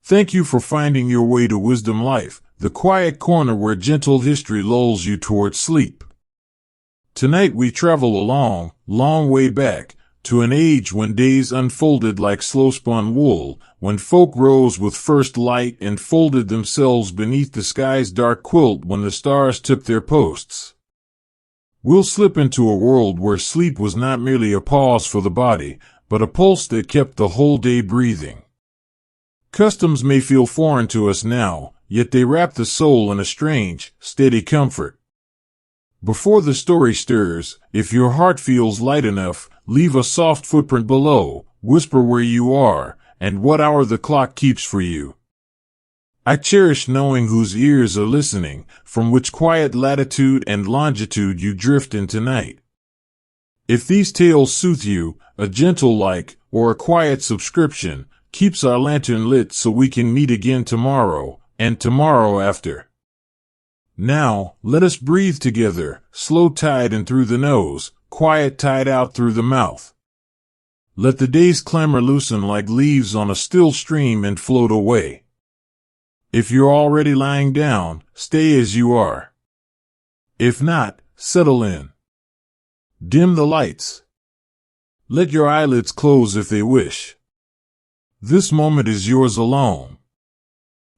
Thank you for finding your way to Wisdom Life, the quiet corner where gentle history lulls you towards sleep. Tonight we travel a long, long way back, to an age when days unfolded like slow-spun wool, when folk rose with first light and folded themselves beneath the sky's dark quilt when the stars took their posts. We'll slip into a world where sleep was not merely a pause for the body, but a pulse that kept the whole day breathing. Customs may feel foreign to us now, yet they wrap the soul in a strange, steady comfort. Before the story stirs, if your heart feels light enough, leave a soft footprint below, whisper where you are, and what hour the clock keeps for you. I cherish knowing whose ears are listening, from which quiet latitude and longitude you drift into night. If these tales soothe you, a gentle like, or a quiet subscription, keeps our lantern lit so we can meet again tomorrow, and tomorrow after. Now, let us breathe together, slow tide in through the nose, quiet tide out through the mouth. Let the day's clamor loosen like leaves on a still stream and float away. If you're already lying down, stay as you are. If not, settle in. Dim the lights. Let your eyelids close if they wish. This moment is yours alone.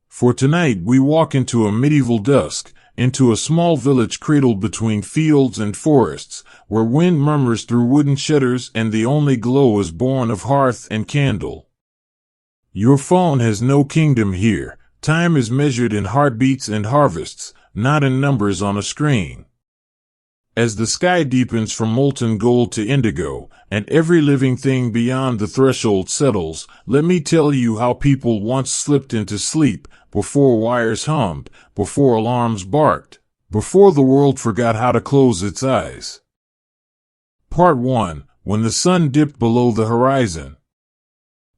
For tonight we walk into a medieval dusk, into a small village cradled between fields and forests, where wind murmurs through wooden shutters and the only glow is born of hearth and candle. Your phone has no kingdom here. Time is measured in heartbeats and harvests, not in numbers on a screen. As the sky deepens from molten gold to indigo, and every living thing beyond the threshold settles, let me tell you how people once slipped into sleep, before wires hummed, before alarms barked, before the world forgot how to close its eyes. Part 1. When the sun dipped below the horizon.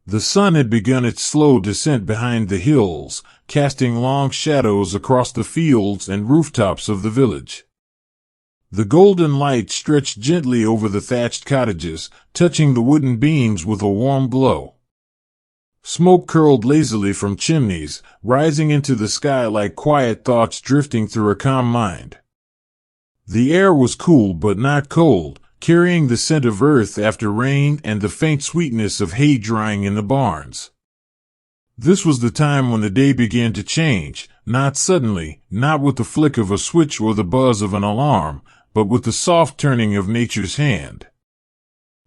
The sun had begun its slow descent behind the hills, casting long shadows across the fields and rooftops of the village. The golden light stretched gently over the thatched cottages, touching the wooden beams with a warm glow. Smoke curled lazily from chimneys, rising into the sky like quiet thoughts drifting through a calm mind. The air was cool but not cold, carrying the scent of earth after rain and the faint sweetness of hay drying in the barns. This was the time when the day began to change, not suddenly, not with the flick of a switch or the buzz of an alarm, but with the soft turning of nature's hand.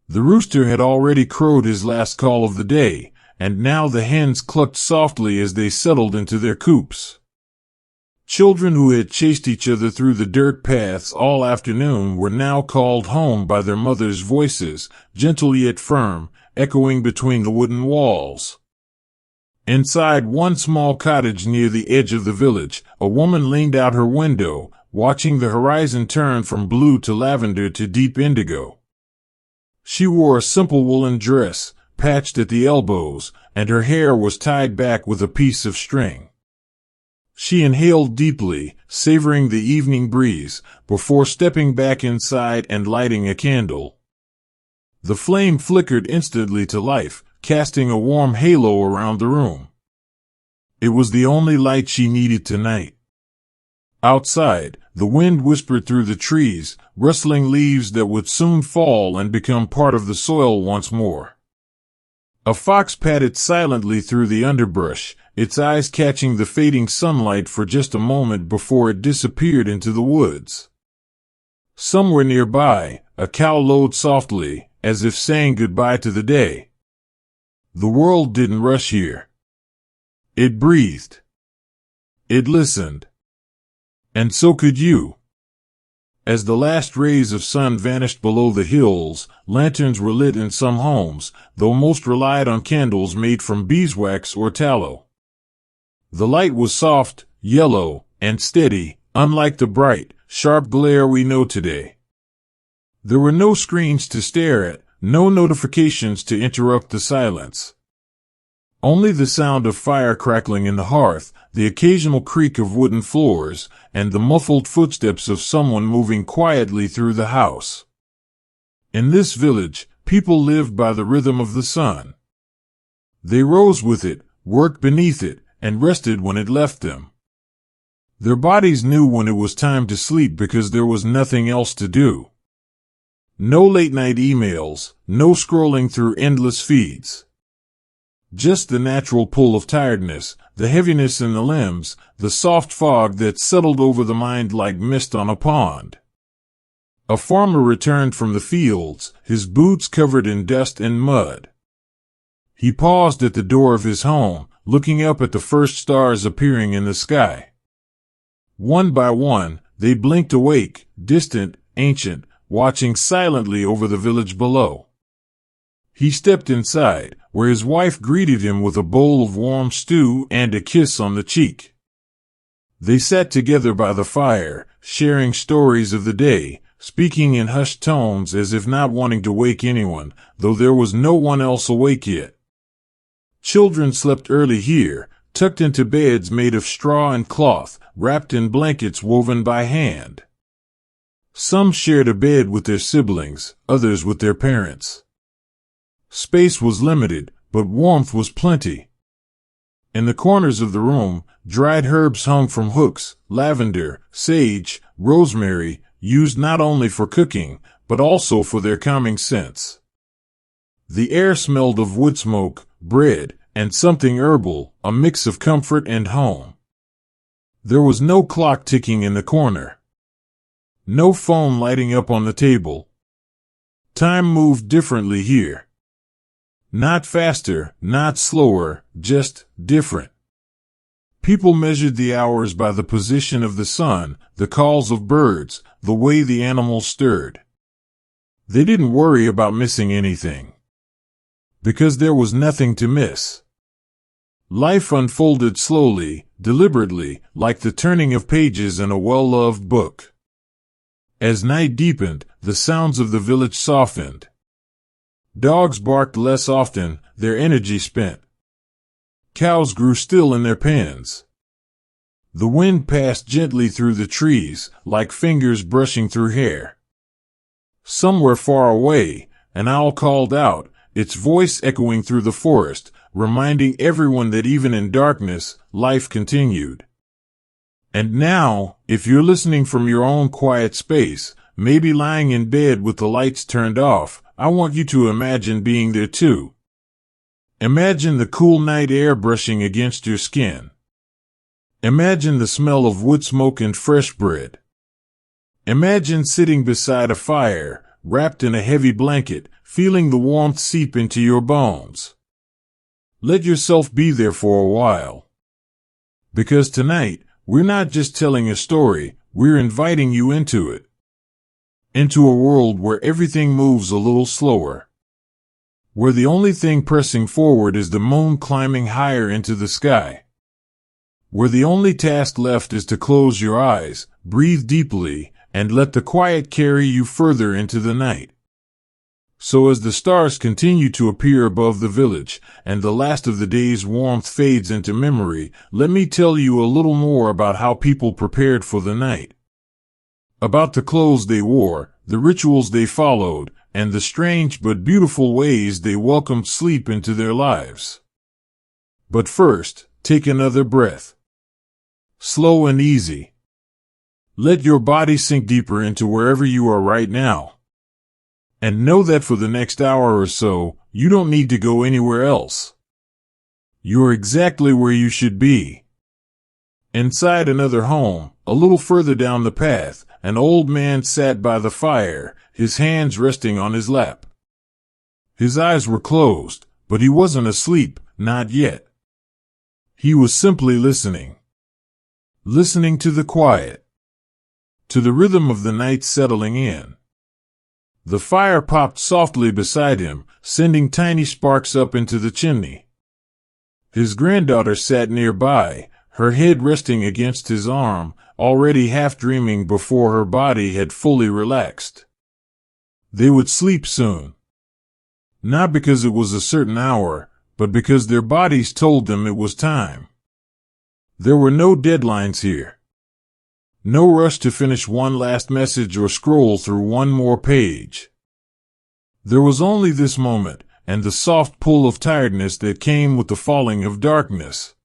The rooster had already crowed his last call of the day, and now the hens clucked softly as they settled into their coops. Children who had chased each other through the dirt paths all afternoon were now called home by their mothers' voices, gentle yet firm, echoing between the wooden walls. Inside one small cottage near the edge of the village, a woman leaned out her window, watching the horizon turn from blue to lavender to deep indigo. She wore a simple woolen dress, patched at the elbows, and her hair was tied back with a piece of string. She inhaled deeply, savoring the evening breeze, before stepping back inside and lighting a candle. The flame flickered instantly to life, casting a warm halo around the room. It was the only light she needed tonight. Outside, the wind whispered through the trees, rustling leaves that would soon fall and become part of the soil once more. A fox padded silently through the underbrush, its eyes catching the fading sunlight for just a moment before it disappeared into the woods. Somewhere nearby, a cow lowed softly, as if saying goodbye to the day. The world didn't rush here. It breathed. It listened. And so could you. As the last rays of sun vanished below the hills, lanterns were lit in some homes, though most relied on candles made from beeswax or tallow. The light was soft, yellow, and steady, unlike the bright, sharp glare we know today. There were no screens to stare at, no notifications to interrupt the silence. Only the sound of fire crackling in the hearth, the occasional creak of wooden floors, and the muffled footsteps of someone moving quietly through the house. In this village, people lived by the rhythm of the sun. They rose with it, worked beneath it, and rested when it left them. Their bodies knew when it was time to sleep because there was nothing else to do. No late-night emails, no scrolling through endless feeds. Just the natural pull of tiredness, the heaviness in the limbs, the soft fog that settled over the mind like mist on a pond. A farmer returned from the fields, his boots covered in dust and mud. He paused at the door of his home, looking up at the first stars appearing in the sky. One by one, they blinked awake, distant, ancient, watching silently over the village below. He stepped inside, where his wife greeted him with a bowl of warm stew and a kiss on the cheek. They sat together by the fire, sharing stories of the day, speaking in hushed tones as if not wanting to wake anyone, though there was no one else awake yet. Children slept early here, tucked into beds made of straw and cloth, wrapped in blankets woven by hand. Some shared a bed with their siblings, others with their parents. Space was limited, but warmth was plenty. In the corners of the room, dried herbs hung from hooks, lavender, sage, rosemary, used not only for cooking, but also for their calming scents. The air smelled of wood smoke, bread, and something herbal, a mix of comfort and home. There was no clock ticking in the corner. No phone lighting up on the table. Time moved differently here. Not faster, not slower, just different. People measured the hours by the position of the sun, the calls of birds, the way the animals stirred. They didn't worry about missing anything, because there was nothing to miss. Life unfolded slowly, deliberately, like the turning of pages in a well-loved book. As night deepened, the sounds of the village softened. Dogs barked less often, their energy spent. Cows grew still in their pens. The wind passed gently through the trees, like fingers brushing through hair. Somewhere far away, an owl called out, its voice echoing through the forest, reminding everyone that even in darkness, life continued. And now, if you're listening from your own quiet space, maybe lying in bed with the lights turned off, I want you to imagine being there too. Imagine the cool night air brushing against your skin. Imagine the smell of wood smoke and fresh bread. Imagine sitting beside a fire, wrapped in a heavy blanket, feeling the warmth seep into your bones. Let yourself be there for a while. Because tonight, we're not just telling a story, we're inviting you into it. Into a world where everything moves a little slower. Where the only thing pressing forward is the moon climbing higher into the sky. Where the only task left is to close your eyes, breathe deeply, and let the quiet carry you further into the night. So as the stars continue to appear above the village, and the last of the day's warmth fades into memory, let me tell you a little more about how people prepared for the night. About the clothes they wore, the rituals they followed, and the strange but beautiful ways they welcomed sleep into their lives. But first, take another breath. Slow and easy. Let your body sink deeper into wherever you are right now. And know that for the next hour or so, you don't need to go anywhere else. You're exactly where you should be. Inside another home, a little further down the path, an old man sat by the fire, his hands resting on his lap. His eyes were closed, but he wasn't asleep, not yet. He was simply listening. Listening to the quiet. To the rhythm of the night settling in. The fire popped softly beside him, sending tiny sparks up into the chimney. His granddaughter sat nearby, her head resting against his arm, already half dreaming before her body had fully relaxed. They would sleep soon. Not because it was a certain hour, but because their bodies told them it was time. There were no deadlines here. No rush to finish one last message or scroll through one more page. There was only this moment, and the soft pull of tiredness that came with the falling of darkness.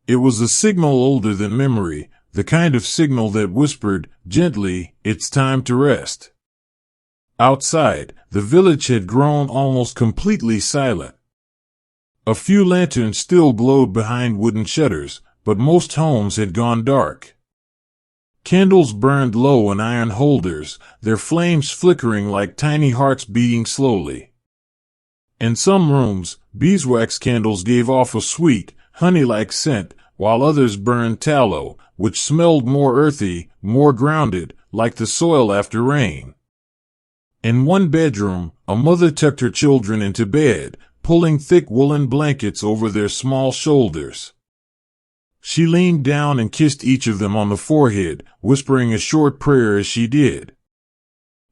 It was a signal older than memory, the kind of signal that whispered, gently, "It's time to rest." Outside, the village had grown almost completely silent. A few lanterns still glowed behind wooden shutters, but most homes had gone dark. Candles burned low in iron holders, their flames flickering like tiny hearts beating slowly. In some rooms, beeswax candles gave off a sweet, honey-like scent, while others burned tallow, which smelled more earthy, more grounded, like the soil after rain. In one bedroom, a mother tucked her children into bed, pulling thick woolen blankets over their small shoulders. She leaned down and kissed each of them on the forehead, whispering a short prayer as she did.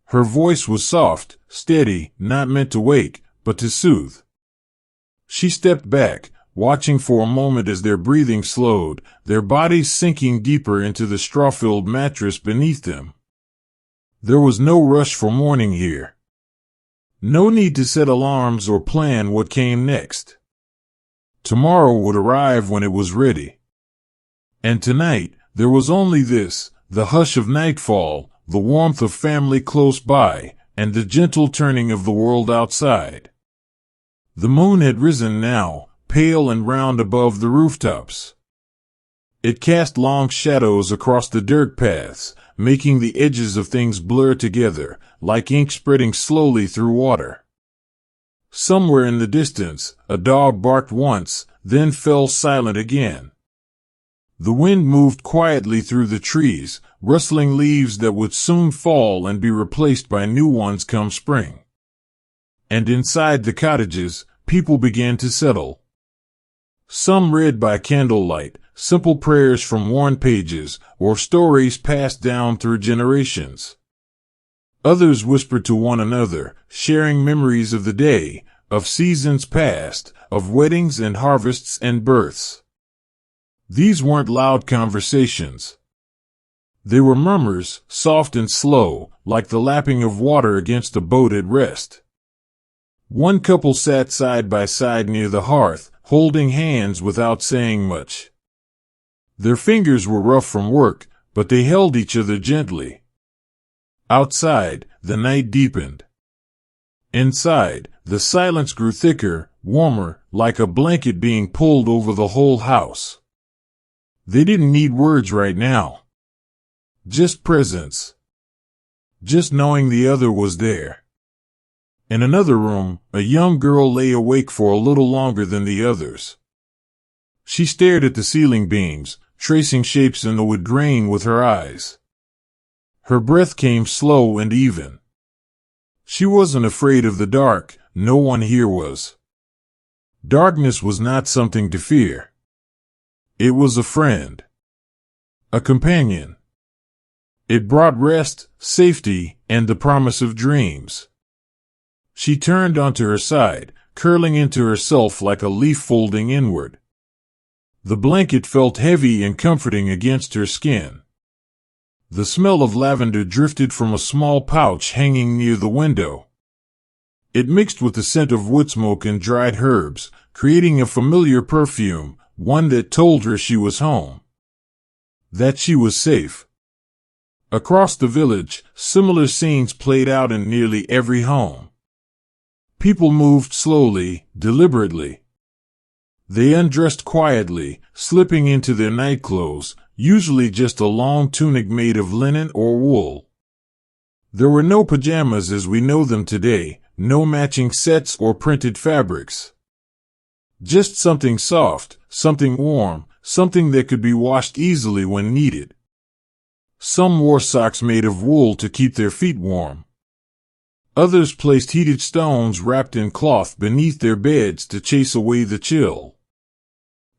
Her voice was soft, steady, not meant to wake, but to soothe. She stepped back, watching for a moment as their breathing slowed, their bodies sinking deeper into the straw-filled mattress beneath them. There was no rush for morning here. No need to set alarms or plan what came next. Tomorrow would arrive when it was ready. And tonight, there was only this, the hush of nightfall, the warmth of family close by, and the gentle turning of the world outside. The moon had risen now, pale and round above the rooftops. It cast long shadows across the dirt paths, making the edges of things blur together, like ink spreading slowly through water. Somewhere in the distance, a dog barked once, then fell silent again. The wind moved quietly through the trees, rustling leaves that would soon fall and be replaced by new ones come spring. And inside the cottages, people began to settle. Some read by candlelight, simple prayers from worn pages, or stories passed down through generations. Others whispered to one another, sharing memories of the day, of seasons past, of weddings and harvests and births. These weren't loud conversations. They were murmurs, soft and slow, like the lapping of water against a boat at rest. One couple sat side by side near the hearth, holding hands without saying much. Their fingers were rough from work, but they held each other gently. Outside, the night deepened. Inside, the silence grew thicker, warmer, like a blanket being pulled over the whole house. They didn't need words right now. Just presence. Just knowing the other was there. In another room, a young girl lay awake for a little longer than the others. She stared at the ceiling beams, tracing shapes in the wood grain with her eyes. Her breath came slow and even. She wasn't afraid of the dark, no one here was. Darkness was not something to fear. It was a friend. A companion. It brought rest, safety, and the promise of dreams. She turned onto her side, curling into herself like a leaf folding inward. The blanket felt heavy and comforting against her skin. The smell of lavender drifted from a small pouch hanging near the window. It mixed with the scent of wood smoke and dried herbs, creating a familiar perfume, one that told her she was home. That she was safe. Across the village, similar scenes played out in nearly every home. People moved slowly, deliberately. They undressed quietly, slipping into their nightclothes, usually just a long tunic made of linen or wool. There were no pajamas as we know them today, no matching sets or printed fabrics. Just something soft, something warm, something that could be washed easily when needed. Some wore socks made of wool to keep their feet warm. Others placed heated stones wrapped in cloth beneath their beds to chase away the chill.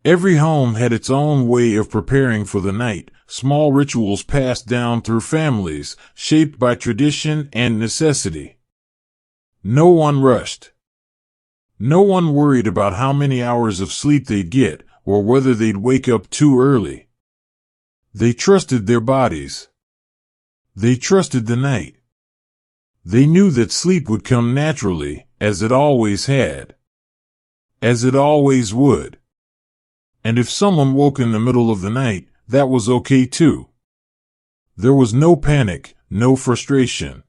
Every home had its own way of preparing for the night, small rituals passed down through families, shaped by tradition and necessity. No one rushed. No one worried about how many hours of sleep they'd get, or whether they'd wake up too early. They trusted their bodies. They trusted the night. They knew that sleep would come naturally, as it always had. As it always would. And if someone woke in the middle of the night, that was okay too. There was no panic, no frustration.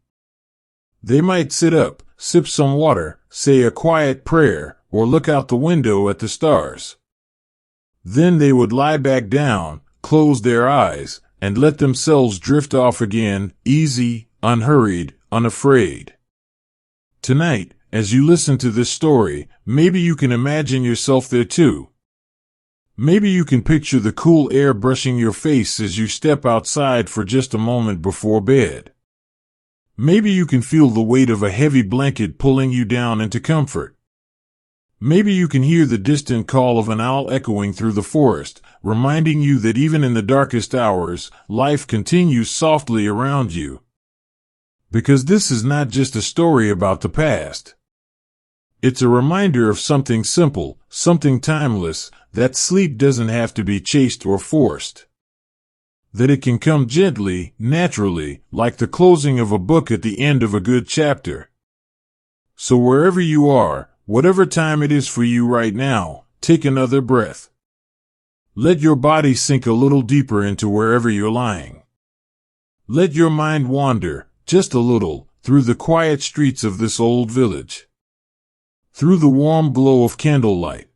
They might sit up, sip some water, say a quiet prayer, or look out the window at the stars. Then they would lie back down, close their eyes, and let themselves drift off again, easy, unhurried, unafraid. Tonight, as you listen to this story, maybe you can imagine yourself there too. Maybe you can picture the cool air brushing your face as you step outside for just a moment before bed. Maybe you can feel the weight of a heavy blanket pulling you down into comfort. Maybe you can hear the distant call of an owl echoing through the forest, reminding you that even in the darkest hours, life continues softly around you. Because this is not just a story about the past. It's a reminder of something simple, something timeless, that sleep doesn't have to be chased or forced. That it can come gently, naturally, like the closing of a book at the end of a good chapter. So wherever you are, whatever time it is for you right now, take another breath. Let your body sink a little deeper into wherever you're lying. Let your mind wander, just a little, through the quiet streets of this old village. Through the warm glow of candlelight.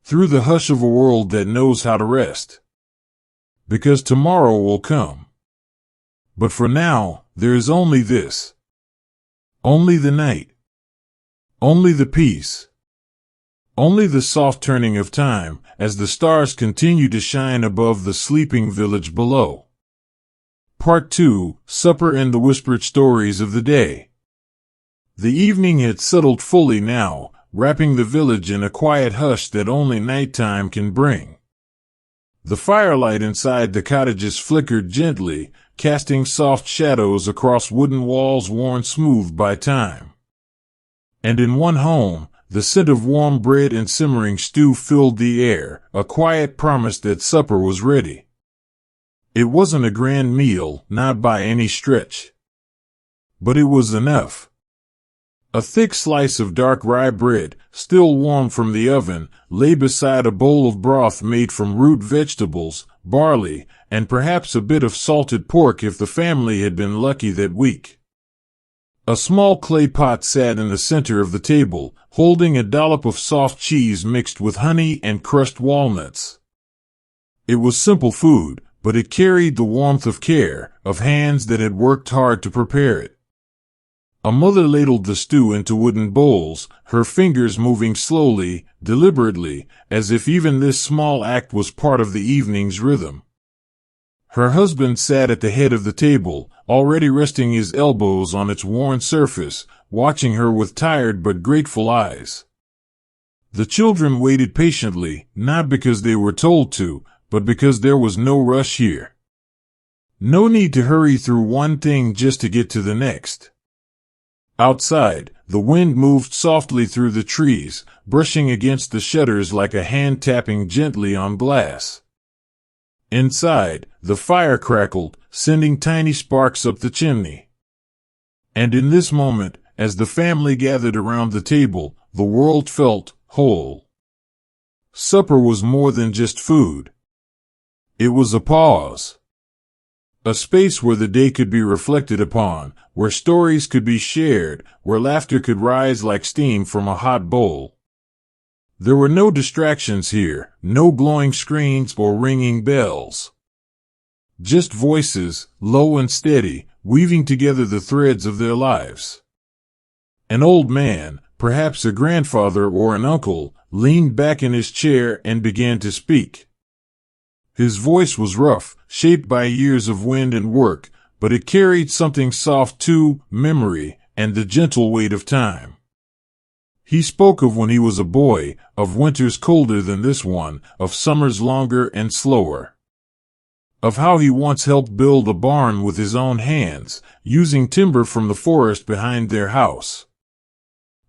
Through the hush of a world that knows how to rest. Because tomorrow will come. But for now, there is only this. Only the night. Only the peace. Only the soft turning of time, as the stars continue to shine above the sleeping village below. Part 2, Supper and the Whispered Stories of the Day. The evening had settled fully now, wrapping the village in a quiet hush that only nighttime can bring. The firelight inside the cottages flickered gently, casting soft shadows across wooden walls worn smooth by time. And in one home, the scent of warm bread and simmering stew filled the air, a quiet promise that supper was ready. It wasn't a grand meal, not by any stretch. But it was enough. A thick slice of dark rye bread, still warm from the oven, lay beside a bowl of broth made from root vegetables, barley, and perhaps a bit of salted pork if the family had been lucky that week. A small clay pot sat in the center of the table, holding a dollop of soft cheese mixed with honey and crushed walnuts. It was simple food, but it carried the warmth of care, of hands that had worked hard to prepare it. A mother ladled the stew into wooden bowls, her fingers moving slowly, deliberately, as if even this small act was part of the evening's rhythm. Her husband sat at the head of the table, already resting his elbows on its worn surface, watching her with tired but grateful eyes. The children waited patiently, not because they were told to, but because there was no rush here. No need to hurry through one thing just to get to the next. Outside, the wind moved softly through the trees, brushing against the shutters like a hand tapping gently on glass. Inside, the fire crackled, sending tiny sparks up the chimney. And in this moment, as the family gathered around the table, the world felt whole. Supper was more than just food. It was a pause. A space where the day could be reflected upon, where stories could be shared, where laughter could rise like steam from a hot bowl. There were no distractions here, no glowing screens or ringing bells. Just voices, low and steady, weaving together the threads of their lives. An old man, perhaps a grandfather or an uncle, leaned back in his chair and began to speak. His voice was rough, shaped by years of wind and work, but it carried something soft too, memory, and the gentle weight of time. He spoke of when he was a boy, of winters colder than this one, of summers longer and slower. Of how he once helped build a barn with his own hands, using timber from the forest behind their house.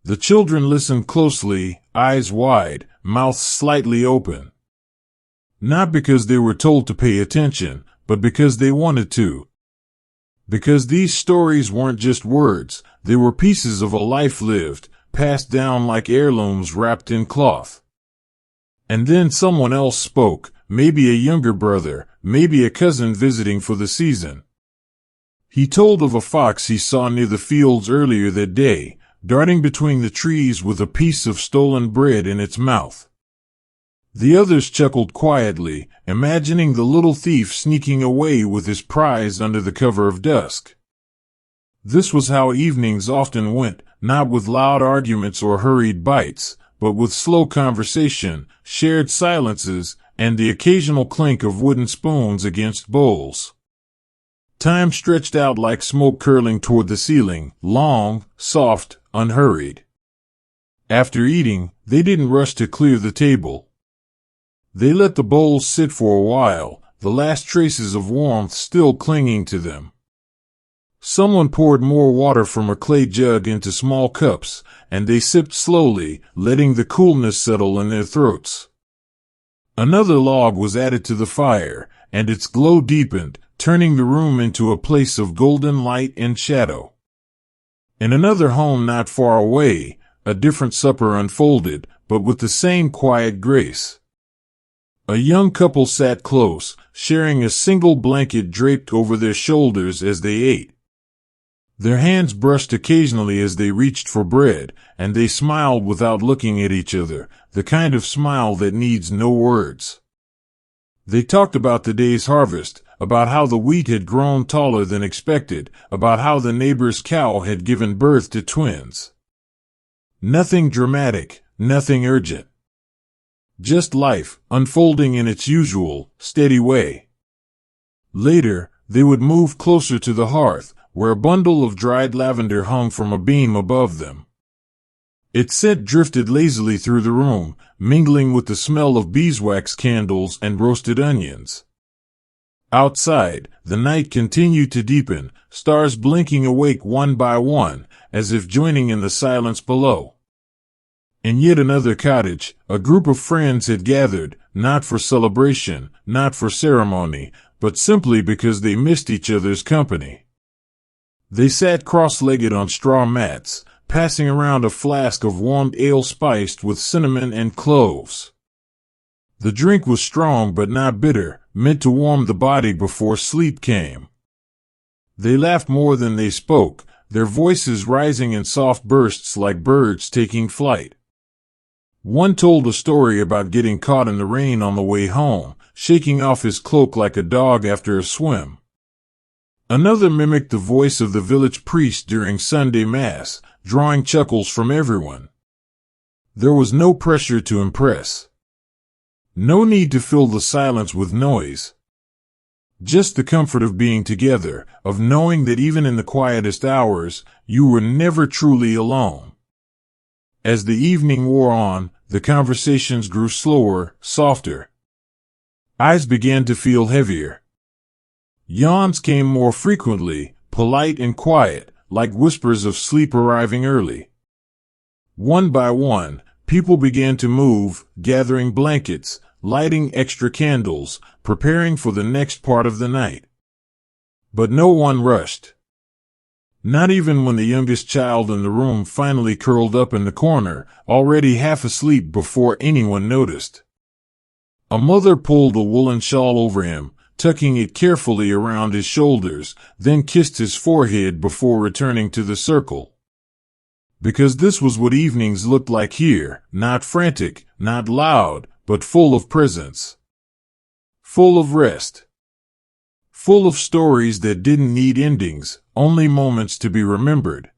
The children listened closely, eyes wide, mouths slightly open. Not because they were told to pay attention, but because they wanted to. Because these stories weren't just words, they were pieces of a life lived, passed down like heirlooms wrapped in cloth. And then someone else spoke, maybe a younger brother, maybe a cousin visiting for the season. He told of a fox he saw near the fields earlier that day, darting between the trees with a piece of stolen bread in its mouth. The others chuckled quietly, imagining the little thief sneaking away with his prize under the cover of dusk. This was how evenings often went, not with loud arguments or hurried bites, but with slow conversation, shared silences, and the occasional clink of wooden spoons against bowls. Time stretched out like smoke curling toward the ceiling, long, soft, unhurried. After eating, they didn't rush to clear the table. They let the bowls sit for a while, the last traces of warmth still clinging to them. Someone poured more water from a clay jug into small cups, and they sipped slowly, letting the coolness settle in their throats. Another log was added to the fire, and its glow deepened, turning the room into a place of golden light and shadow. In another home not far away, a different supper unfolded, but with the same quiet grace. A young couple sat close, sharing a single blanket draped over their shoulders as they ate. Their hands brushed occasionally as they reached for bread, and they smiled without looking at each other, the kind of smile that needs no words. They talked about the day's harvest, about how the wheat had grown taller than expected, about how the neighbor's cow had given birth to twins. Nothing dramatic, nothing urgent. Just life, unfolding in its usual, steady way. Later, they would move closer to the hearth, where a bundle of dried lavender hung from a beam above them. Its scent drifted lazily through the room, mingling with the smell of beeswax candles and roasted onions. Outside, the night continued to deepen, stars blinking awake one by one, as if joining in the silence below. In yet another cottage, a group of friends had gathered, not for celebration, not for ceremony, but simply because they missed each other's company. They sat cross-legged on straw mats, passing around a flask of warmed ale spiced with cinnamon and cloves. The drink was strong but not bitter, meant to warm the body before sleep came. They laughed more than they spoke, their voices rising in soft bursts like birds taking flight. One told a story about getting caught in the rain on the way home, shaking off his cloak like a dog after a swim. Another mimicked the voice of the village priest during Sunday Mass, drawing chuckles from everyone. There was no pressure to impress. No need to fill the silence with noise. Just the comfort of being together, of knowing that even in the quietest hours, you were never truly alone. As the evening wore on, the conversations grew slower, softer. Eyes began to feel heavier. Yawns came more frequently, polite and quiet, like whispers of sleep arriving early. One by one, people began to move, gathering blankets, lighting extra candles, preparing for the next part of the night. But no one rushed. Not even when the youngest child in the room finally curled up in the corner, already half asleep before anyone noticed. A mother pulled a woolen shawl over him, tucking it carefully around his shoulders, then kissed his forehead before returning to the circle. Because this was what evenings looked like here, not frantic, not loud, but full of presence. Full of rest. Full of stories that didn't need endings, only moments to be remembered.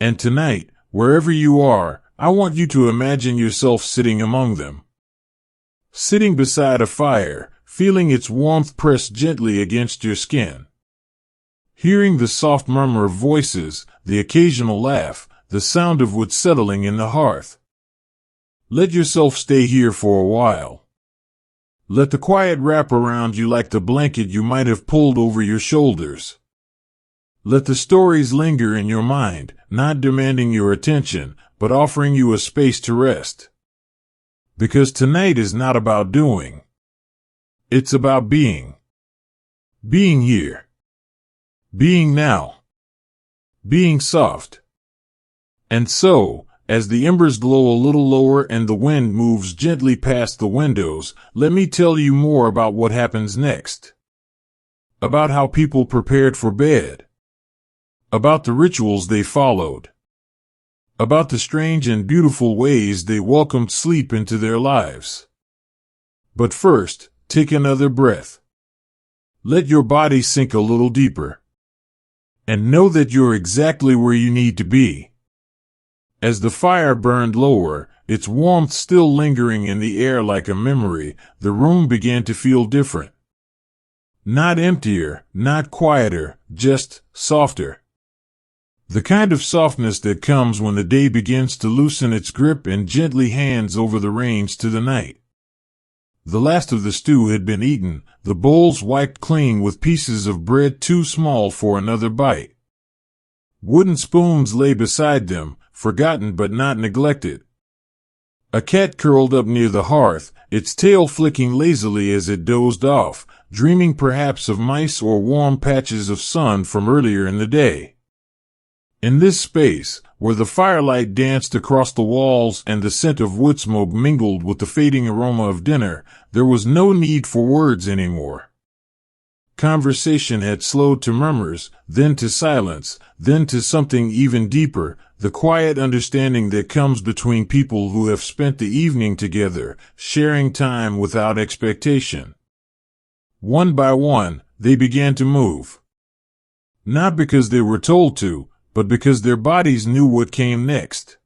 And tonight, wherever you are, I want you to imagine yourself sitting among them. Sitting beside a fire, feeling its warmth press gently against your skin. Hearing the soft murmur of voices, the occasional laugh, the sound of wood settling in the hearth. Let yourself stay here for a while. Let the quiet wrap around you like the blanket you might have pulled over your shoulders. Let the stories linger in your mind, not demanding your attention, but offering you a space to rest. Because tonight is not about doing. It's about being. Being here. being now, being soft. And so, as the embers glow a little lower and the wind moves gently past the windows, let me tell you more about what happens next. About how people prepared for bed. About the rituals they followed. About the strange and beautiful ways they welcomed sleep into their lives. But first, take another breath. Let your body sink a little deeper. And know that you're exactly where you need to be. As the fire burned lower, its warmth still lingering in the air like a memory, the room began to feel different. Not emptier, not quieter, just softer. The kind of softness that comes when the day begins to loosen its grip and gently hands over the reins to the night. The last of the stew had been eaten, the bowls wiped clean with pieces of bread too small for another bite. Wooden spoons lay beside them, forgotten but not neglected. A cat curled up near the hearth, its tail flicking lazily as it dozed off, dreaming perhaps of mice or warm patches of sun from earlier in the day. In this space, where the firelight danced across the walls and the scent of wood smoke mingled with the fading aroma of dinner, there was no need for words anymore. Conversation had slowed to murmurs, then to silence, then to something even deeper, the quiet understanding that comes between people who have spent the evening together, sharing time without expectation. One by one, they began to move. Not because they were told to, but because their bodies knew what came next.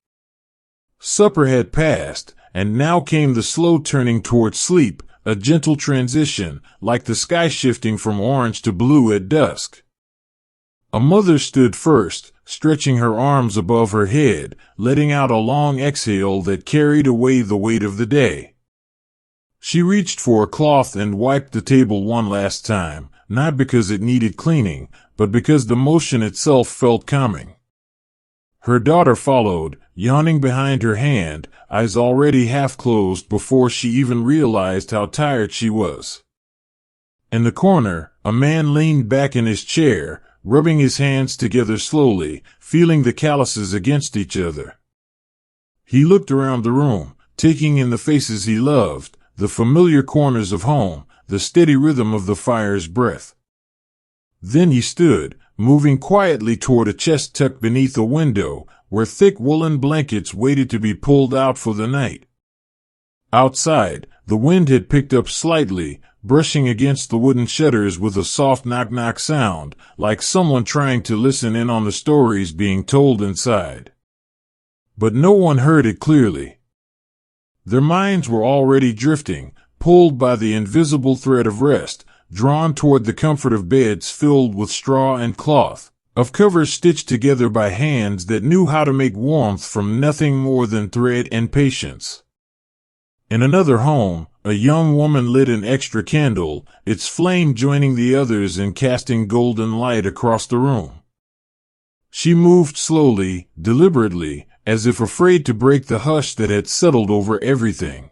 Supper had passed, and now came the slow turning toward sleep, a gentle transition, like the sky shifting from orange to blue at dusk. A mother stood first, stretching her arms above her head, letting out a long exhale that carried away the weight of the day. She reached for a cloth and wiped the table one last time, not because it needed cleaning, but because the motion itself felt calming. Her daughter followed, yawning behind her hand, eyes already half closed before she even realized how tired she was. In the corner, a man leaned back in his chair, rubbing his hands together slowly, feeling the calluses against each other. He looked around the room, taking in the faces he loved, the familiar corners of home, the steady rhythm of the fire's breath. Then he stood, moving quietly toward a chest tucked beneath a window, where thick woolen blankets waited to be pulled out for the night. Outside, the wind had picked up slightly, brushing against the wooden shutters with a soft knock-knock sound, like someone trying to listen in on the stories being told inside. But no one heard it clearly. Their minds were already drifting, pulled by the invisible thread of rest, drawn toward the comfort of beds filled with straw and cloth, of covers stitched together by hands that knew how to make warmth from nothing more than thread and patience. In another home, a young woman lit an extra candle, its flame joining the others and casting golden light across the room. She moved slowly, deliberately, as if afraid to break the hush that had settled over everything.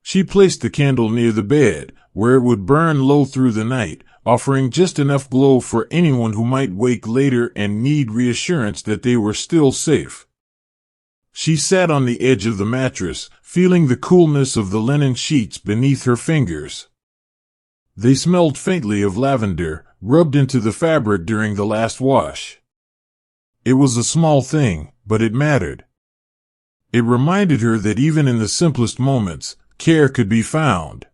She placed the candle near the bed, where it would burn low through the night, offering just enough glow for anyone who might wake later and need reassurance that they were still safe. She sat on the edge of the mattress, feeling the coolness of the linen sheets beneath her fingers. They smelled faintly of lavender, rubbed into the fabric during the last wash. It was a small thing, but it mattered. It reminded her that even in the simplest moments, care could be found.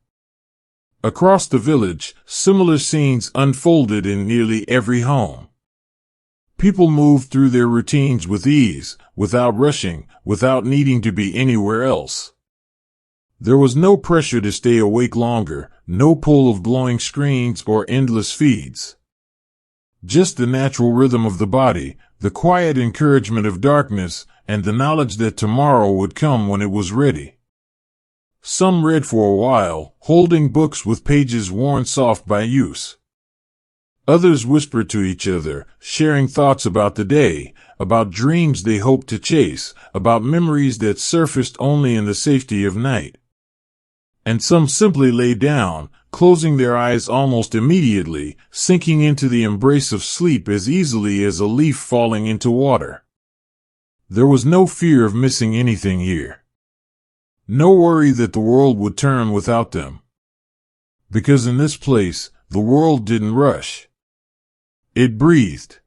Across the village, similar scenes unfolded in nearly every home. People moved through their routines with ease, without rushing, without needing to be anywhere else. There was no pressure to stay awake longer, no pull of glowing screens or endless feeds. Just the natural rhythm of the body, the quiet encouragement of darkness, and the knowledge that tomorrow would come when it was ready. Some read for a while, holding books with pages worn soft by use. Others whispered to each other, sharing thoughts about the day, about dreams they hoped to chase, about memories that surfaced only in the safety of night. and some simply lay down, closing their eyes almost immediately, sinking into the embrace of sleep as easily as a leaf falling into water. There was no fear of missing anything here. No worry that the world would turn without them. Because in this place, the world didn't rush. It breathed.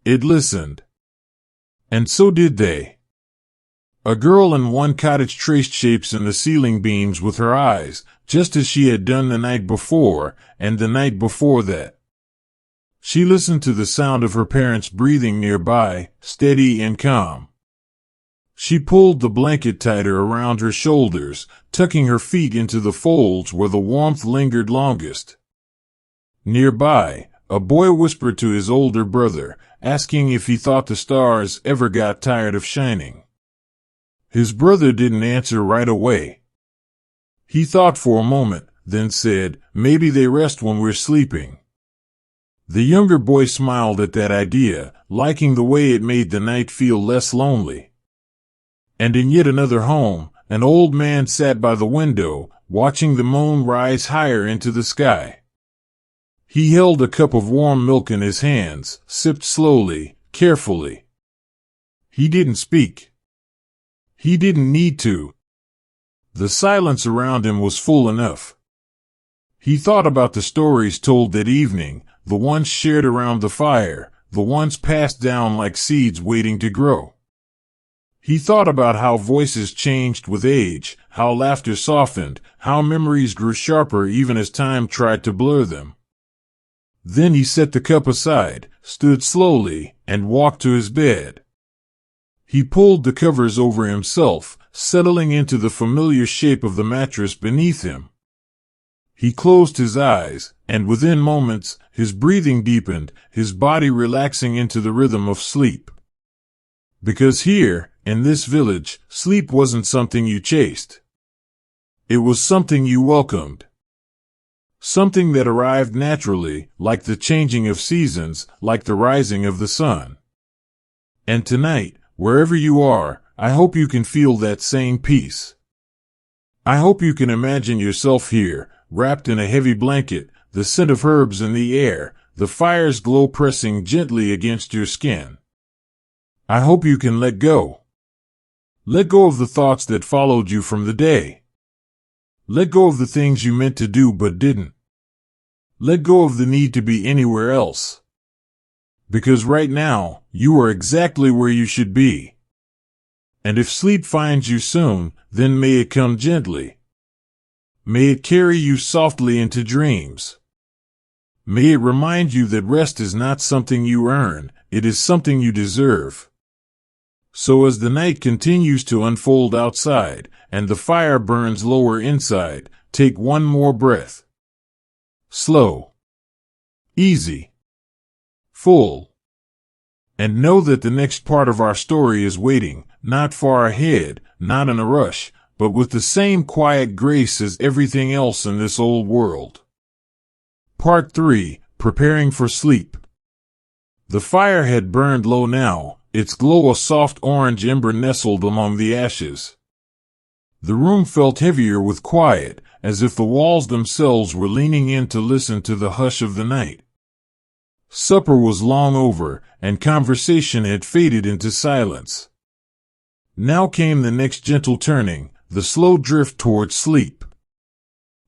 It listened. And so did they. A girl in one cottage traced shapes in the ceiling beams with her eyes, just as she had done the night before, and the night before that. She listened to the sound of her parents breathing nearby, steady and calm. She pulled the blanket tighter around her shoulders, tucking her feet into the folds where the warmth lingered longest. Nearby, a boy whispered to his older brother, asking if he thought the stars ever got tired of shining. His brother didn't answer right away. He thought for a moment, then said, "Maybe they rest when we're sleeping." The younger boy smiled at that idea, liking the way it made the night feel less lonely. And in yet another home, an old man sat by the window, watching the moon rise higher into the sky. He held a cup of warm milk in his hands, sipped slowly, carefully. He didn't speak. He didn't need to. The silence around him was full enough. He thought about the stories told that evening, the ones shared around the fire, the ones passed down like seeds waiting to grow. He thought about how voices changed with age, how laughter softened, how memories grew sharper even as time tried to blur them. Then he set the cup aside, stood slowly, and walked to his bed. He pulled the covers over himself, settling into the familiar shape of the mattress beneath him. He closed his eyes, and within moments, his breathing deepened, his body relaxing into the rhythm of sleep. Because here, in this village, sleep wasn't something you chased. It was something you welcomed. Something that arrived naturally, like the changing of seasons, like the rising of the sun. And tonight, wherever you are, I hope you can feel that same peace. I hope you can imagine yourself here, wrapped in a heavy blanket, the scent of herbs in the air, the fire's glow pressing gently against your skin. I hope you can let go. Let go of the thoughts that followed you from the day. Let go of the things you meant to do but didn't. Let go of the need to be anywhere else. Because right now, you are exactly where you should be. And if sleep finds you soon, then may it come gently. May it carry you softly into dreams. May it remind you that rest is not something you earn, it is something you deserve. So as the night continues to unfold outside, and the fire burns lower inside, take one more breath. Slow. Easy. Full. And know that the next part of our story is waiting, not far ahead, not in a rush, but with the same quiet grace as everything else in this old world. Part 3. Preparing for Sleep. The fire had burned low now, its glow a soft orange ember nestled among the ashes. The room felt heavier with quiet, as if the walls themselves were leaning in to listen to the hush of the night. Supper was long over, and conversation had faded into silence. Now came the next gentle turning, the slow drift toward sleep.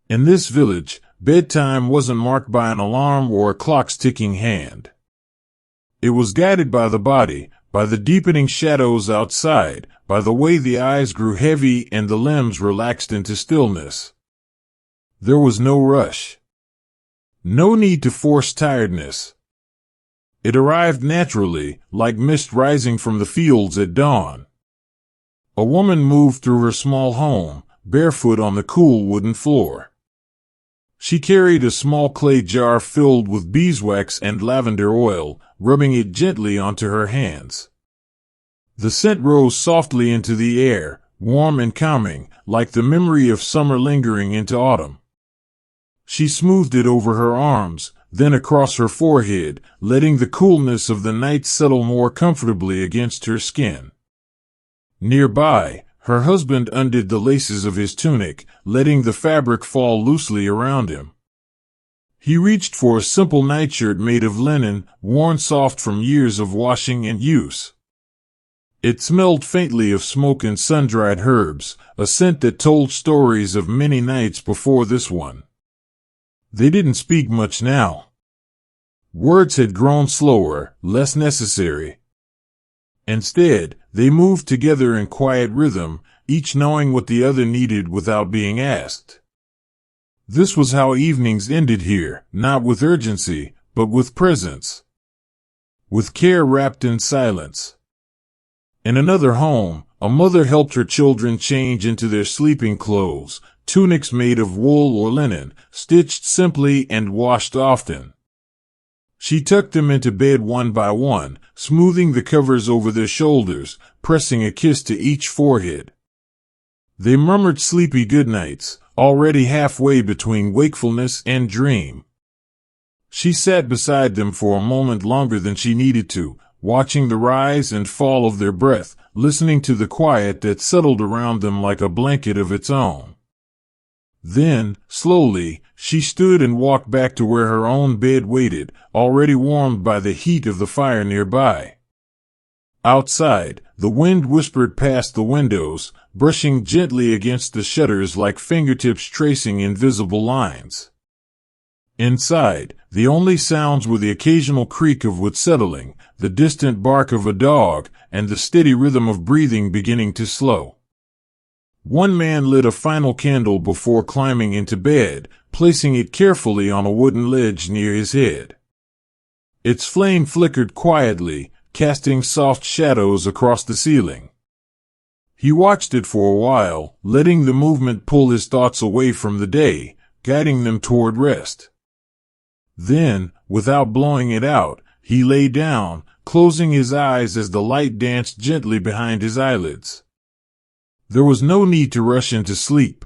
In this village, bedtime wasn't marked by an alarm or a clock's ticking hand. It was guided by the body, by the deepening shadows outside, by the way the eyes grew heavy and the limbs relaxed into stillness. There was no rush. No need to force tiredness. It arrived naturally, like mist rising from the fields at dawn. A woman moved through her small home, barefoot on the cool wooden floor. She carried a small clay jar filled with beeswax and lavender oil, rubbing it gently onto her hands. The scent rose softly into the air, warm and calming, like the memory of summer lingering into autumn. She smoothed it over her arms, then across her forehead, letting the coolness of the night settle more comfortably against her skin. Nearby, Her husband undid the laces of his tunic, letting the fabric fall loosely around him. He reached for a simple nightshirt made of linen, worn soft from years of washing and use. It smelled faintly of smoke and sun-dried herbs, a scent that told stories of many nights before this one. They didn't speak much now. Words had grown slower, less necessary. Instead, they moved together in quiet rhythm, each knowing what the other needed without being asked. This was how evenings ended here, not with urgency, but with presence. With care wrapped in silence. In another home, a mother helped her children change into their sleeping clothes, tunics made of wool or linen, stitched simply and washed often. She tucked them into bed one by one, smoothing the covers over their shoulders, pressing a kiss to each forehead. They murmured sleepy goodnights, already halfway between wakefulness and dream. She sat beside them for a moment longer than she needed to, watching the rise and fall of their breath, listening to the quiet that settled around them like a blanket of its own. Then, slowly, she stood and walked back to where her own bed waited, already warmed by the heat of the fire nearby. Outside, the wind whispered past the windows, brushing gently against the shutters like fingertips tracing invisible lines. Inside, the only sounds were the occasional creak of wood settling, the distant bark of a dog, and the steady rhythm of breathing beginning to slow. One man lit a final candle before climbing into bed, placing it carefully on a wooden ledge near his head. Its flame flickered quietly, casting soft shadows across the ceiling. He watched it for a while, letting the movement pull his thoughts away from the day, guiding them toward rest. Then, without blowing it out, he lay down, closing his eyes as the light danced gently behind his eyelids. There was no need to rush into sleep.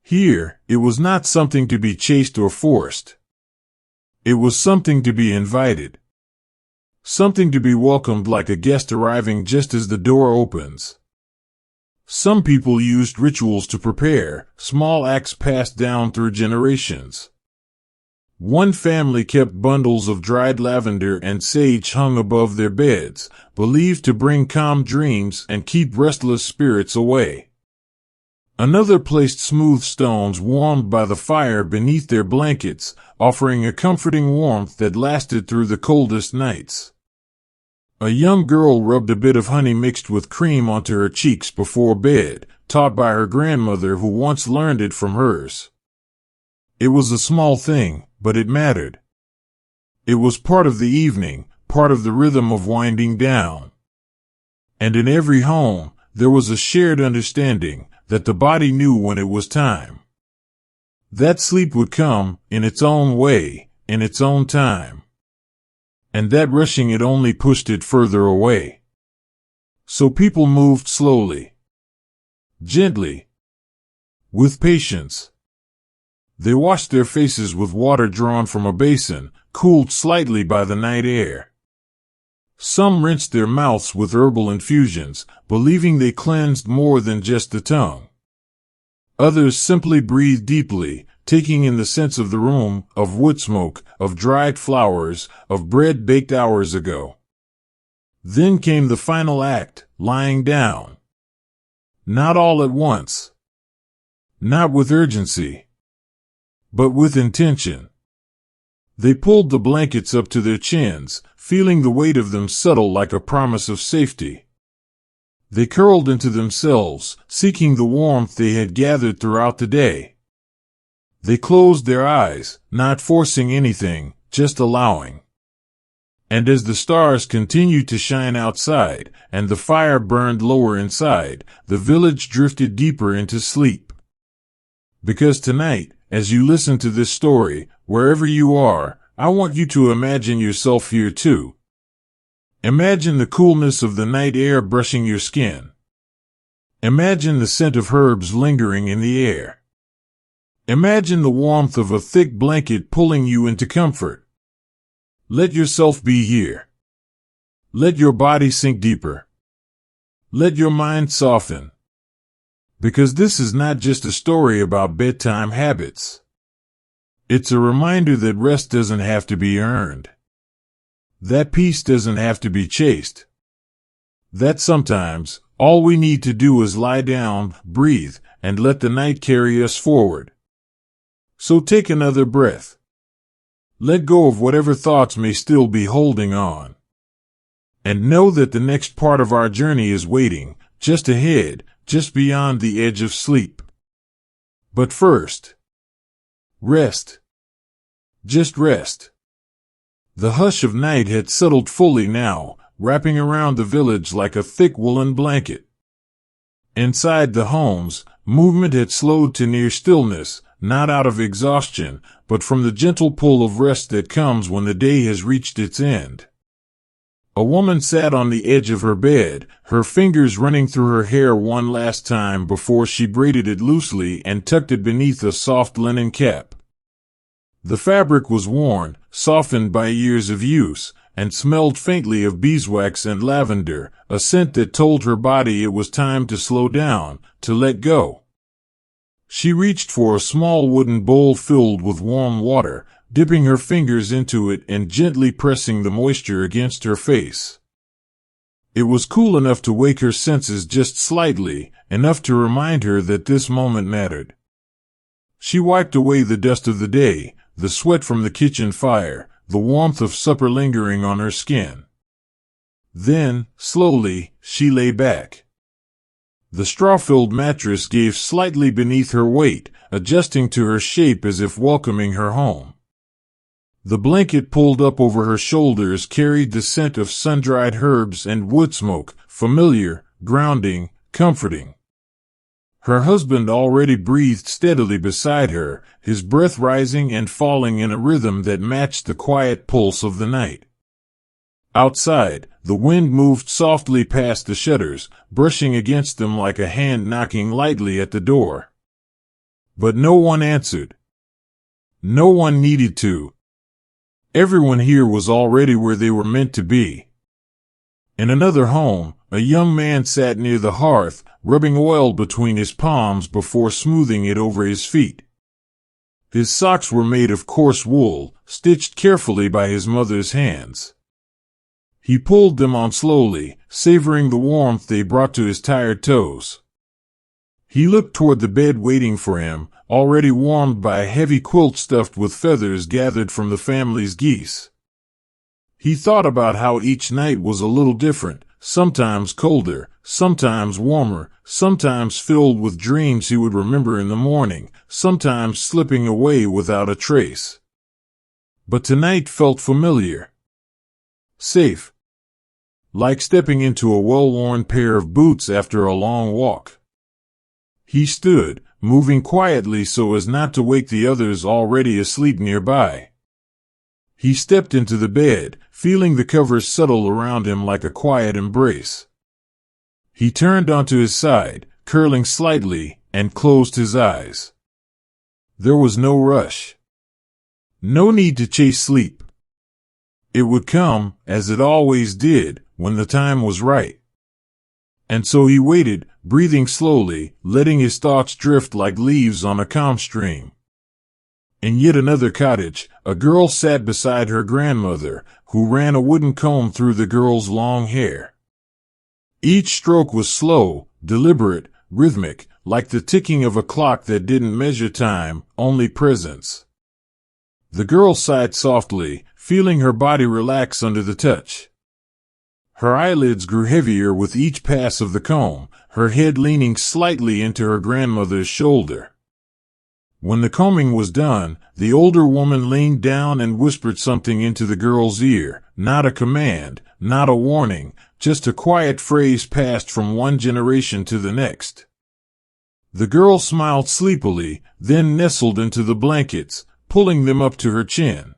Here, it was not something to be chased or forced. It was something to be invited. Something to be welcomed like a guest arriving just as the door opens. Some people used rituals to prepare, small acts passed down through generations. One family kept bundles of dried lavender and sage hung above their beds, believed to bring calm dreams and keep restless spirits away. Another placed smooth stones warmed by the fire beneath their blankets, offering a comforting warmth that lasted through the coldest nights. A young girl rubbed a bit of honey mixed with cream onto her cheeks before bed, taught by her grandmother who once learned it from hers. It was a small thing, but it mattered. It was part of the evening, part of the rhythm of winding down. And in every home, there was a shared understanding that the body knew when it was time. That sleep would come, in its own way, in its own time. And that rushing it only pushed it further away. So people moved slowly. Gently. With patience. They washed their faces with water drawn from a basin, cooled slightly by the night air. Some rinsed their mouths with herbal infusions, believing they cleansed more than just the tongue. Others simply breathed deeply, taking in the sense of the room, of wood smoke, of dried flowers, of bread baked hours ago. Then came the final act, lying down. Not all at once. Not with urgency. But with intention. They pulled the blankets up to their chins, feeling the weight of them settle like a promise of safety. They curled into themselves, seeking the warmth they had gathered throughout the day. They closed their eyes, not forcing anything, just allowing. And as the stars continued to shine outside, and the fire burned lower inside, the village drifted deeper into sleep. Because tonight, as you listen to this story, wherever you are, I want you to imagine yourself here too. Imagine the coolness of the night air brushing your skin. Imagine the scent of herbs lingering in the air. Imagine the warmth of a thick blanket pulling you into comfort. Let yourself be here. Let your body sink deeper. Let your mind soften. Because this is not just a story about bedtime habits. It's a reminder that rest doesn't have to be earned. That peace doesn't have to be chased. That sometimes, all we need to do is lie down, breathe, and let the night carry us forward. So take another breath. Let go of whatever thoughts may still be holding on. And know that the next part of our journey is waiting, just ahead, just beyond the edge of sleep. But first, rest. Just rest. The hush of night had settled fully now, wrapping around the village like a thick woolen blanket. Inside the homes, movement had slowed to near stillness, not out of exhaustion, but from the gentle pull of rest that comes when the day has reached its end. A woman sat on the edge of her bed, her fingers running through her hair one last time before she braided it loosely and tucked it beneath a soft linen cap. The fabric was worn, softened by years of use, and smelled faintly of beeswax and lavender, a scent that told her body it was time to slow down, to let go. She reached for a small wooden bowl filled with warm water, dipping her fingers into it and gently pressing the moisture against her face. It was cool enough to wake her senses just slightly, enough to remind her that this moment mattered. She wiped away the dust of the day, the sweat from the kitchen fire, the warmth of supper lingering on her skin. Then, slowly, she lay back. The straw-filled mattress gave slightly beneath her weight, adjusting to her shape as if welcoming her home. The blanket pulled up over her shoulders carried the scent of sun-dried herbs and wood smoke, familiar, grounding, comforting. Her husband already breathed steadily beside her, his breath rising and falling in a rhythm that matched the quiet pulse of the night. Outside, the wind moved softly past the shutters, brushing against them like a hand knocking lightly at the door. But no one answered. No one needed to. Everyone here was already where they were meant to be. In another home, a young man sat near the hearth, rubbing oil between his palms before smoothing it over his feet. His socks were made of coarse wool, stitched carefully by his mother's hands. He pulled them on slowly, savoring the warmth they brought to his tired toes. He looked toward the bed waiting for him, already warmed by a heavy quilt stuffed with feathers gathered from the family's geese. He thought about how each night was a little different, sometimes colder, sometimes warmer, sometimes filled with dreams he would remember in the morning, sometimes slipping away without a trace. But tonight felt familiar. Safe. Like stepping into a well-worn pair of boots after a long walk. He stood, moving quietly so as not to wake the others already asleep nearby. He stepped into the bed, feeling the covers settle around him like a quiet embrace. He turned onto his side, curling slightly, and closed his eyes. There was no rush. No need to chase sleep. It would come, as it always did, when the time was right. And so he waited, breathing slowly, letting his thoughts drift like leaves on a calm stream. In yet another cottage, a girl sat beside her grandmother, who ran a wooden comb through the girl's long hair. Each stroke was slow, deliberate, rhythmic, like the ticking of a clock that didn't measure time, only presence. The girl sighed softly, feeling her body relax under the touch. Her eyelids grew heavier with each pass of the comb, her head leaning slightly into her grandmother's shoulder. When the combing was done, the older woman leaned down and whispered something into the girl's ear, not a command, not a warning, just a quiet phrase passed from one generation to the next. The girl smiled sleepily, then nestled into the blankets, pulling them up to her chin.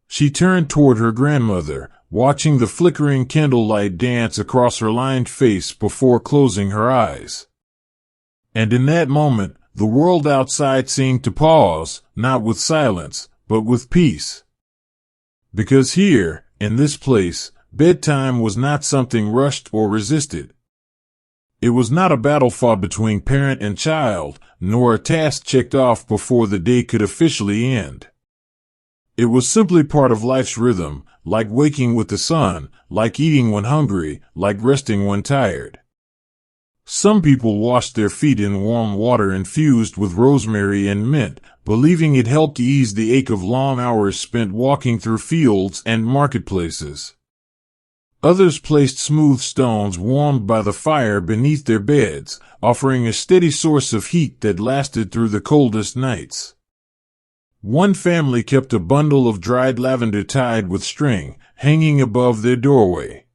She turned toward her grandmother, watching the flickering candlelight dance across her lined face before closing her eyes. And in that moment, the world outside seemed to pause, not with silence, but with peace. Because here, in this place, bedtime was not something rushed or resisted. It was not a battle fought between parent and child, nor a task checked off before the day could officially end. It was simply part of life's rhythm, like waking with the sun, like eating when hungry, like resting when tired. Some people washed their feet in warm water infused with rosemary and mint, believing it helped ease the ache of long hours spent walking through fields and marketplaces. Others placed smooth stones warmed by the fire beneath their beds, offering a steady source of heat that lasted through the coldest nights. One family kept a bundle of dried lavender tied with string, hanging above their doorway.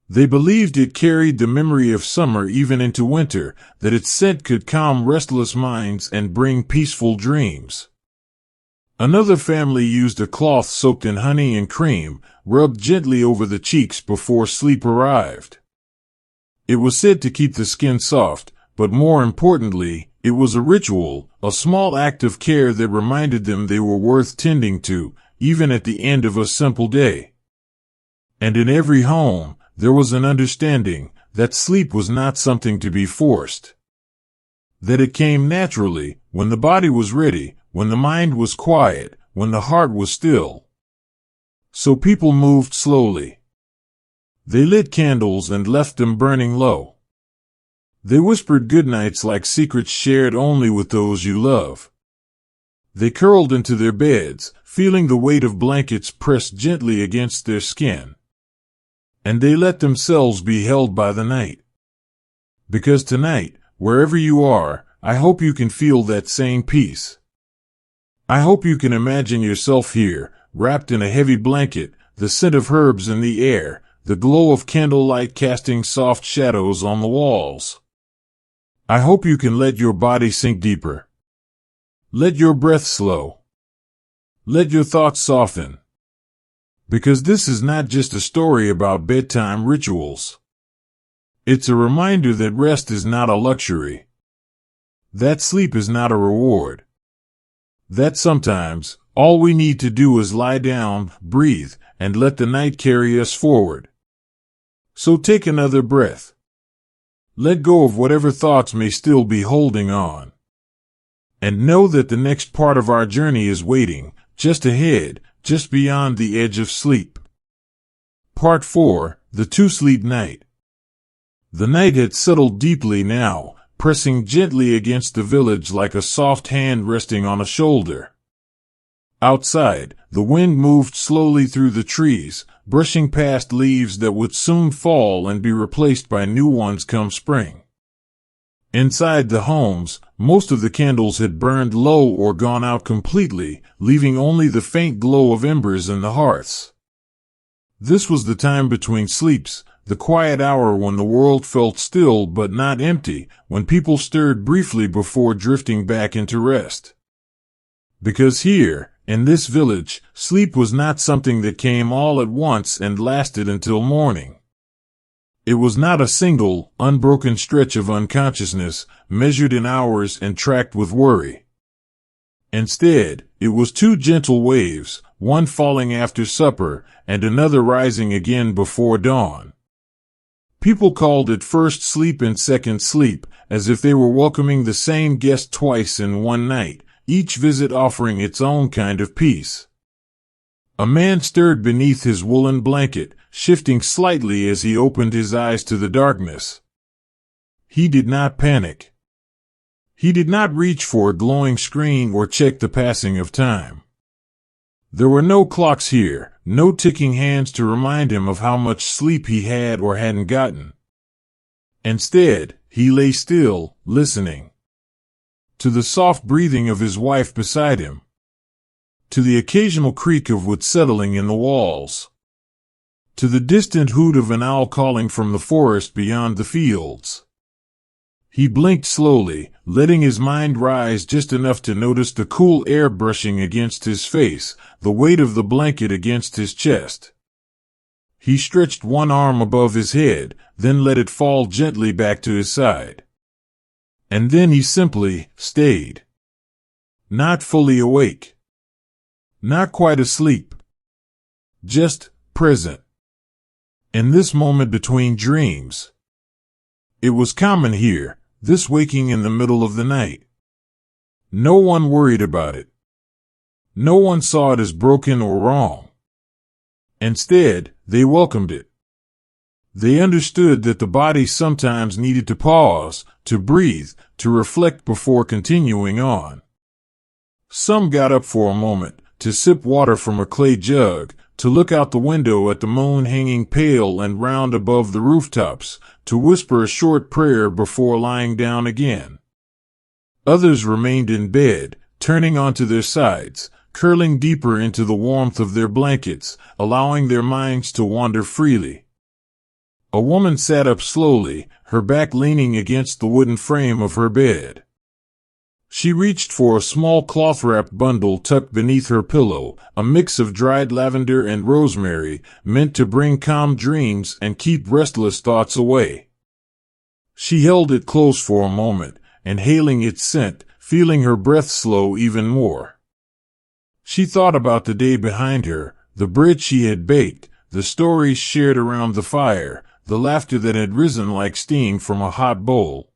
They believed it carried the memory of summer even into winter, that its scent could calm restless minds and bring peaceful dreams. Another family used a cloth soaked in honey and cream, rubbed gently over the cheeks before sleep arrived. It was said to keep the skin soft, but more importantly, it was a ritual, a small act of care that reminded them they were worth tending to, even at the end of a simple day. And in every home, there was an understanding that sleep was not something to be forced. That it came naturally, when the body was ready, when the mind was quiet, when the heart was still. So people moved slowly. They lit candles and left them burning low. They whispered goodnights like secrets shared only with those you love. They curled into their beds, feeling the weight of blankets pressed gently against their skin. And they let themselves be held by the night. Because tonight, wherever you are, I hope you can feel that same peace. I hope you can imagine yourself here, wrapped in a heavy blanket, the scent of herbs in the air, the glow of candlelight casting soft shadows on the walls. I hope you can let your body sink deeper. Let your breath slow. Let your thoughts soften. Because this is not just a story about bedtime rituals. It's a reminder that rest is not a luxury. That sleep is not a reward. That sometimes, all we need to do is lie down, breathe, and let the night carry us forward. So take another breath. Let go of whatever thoughts may still be holding on. And know that the next part of our journey is waiting, just ahead, just beyond the edge of sleep. Part 4, The Two-Sleep Night. The night had settled deeply now, pressing gently against the village like a soft hand resting on a shoulder. Outside, the wind moved slowly through the trees, brushing past leaves that would soon fall and be replaced by new ones come spring. Inside the homes, most of the candles had burned low or gone out completely, leaving only the faint glow of embers in the hearths. This was the time between sleeps, the quiet hour when the world felt still but not empty, when people stirred briefly before drifting back into rest. Because here, in this village, sleep was not something that came all at once and lasted until morning. It was not a single, unbroken stretch of unconsciousness, measured in hours and tracked with worry. Instead, it was two gentle waves, one falling after supper, and another rising again before dawn. People called it first sleep and second sleep, as if they were welcoming the same guest twice in one night, each visit offering its own kind of peace. A man stirred beneath his woolen blanket, shifting slightly as he opened his eyes to the darkness. He did not panic. He did not reach for a glowing screen or check the passing of time. There were no clocks here, no ticking hands to remind him of how much sleep he had or hadn't gotten. Instead, he lay still, listening. To the soft breathing of his wife beside him. To the occasional creak of wood settling in the walls. To the distant hoot of an owl calling from the forest beyond the fields. He blinked slowly, letting his mind rise just enough to notice the cool air brushing against his face, the weight of the blanket against his chest. He stretched one arm above his head, then let it fall gently back to his side. And then he simply stayed. Not fully awake. Not quite asleep. Just present. In this moment between dreams. It was common here, this waking in the middle of the night. No one worried about it. No one saw it as broken or wrong. Instead, they welcomed it. They understood that the body sometimes needed to pause, to breathe, to reflect before continuing on. Some got up for a moment, to sip water from a clay jug, to look out the window at the moon hanging pale and round above the rooftops, to whisper a short prayer before lying down again. Others remained in bed, turning onto their sides, curling deeper into the warmth of their blankets, allowing their minds to wander freely. A woman sat up slowly, her back leaning against the wooden frame of her bed. She reached for a small cloth-wrapped bundle tucked beneath her pillow, a mix of dried lavender and rosemary, meant to bring calm dreams and keep restless thoughts away. She held it close for a moment, inhaling its scent, feeling her breath slow even more. She thought about the day behind her, the bread she had baked, the stories shared around the fire, the laughter that had risen like steam from a hot bowl.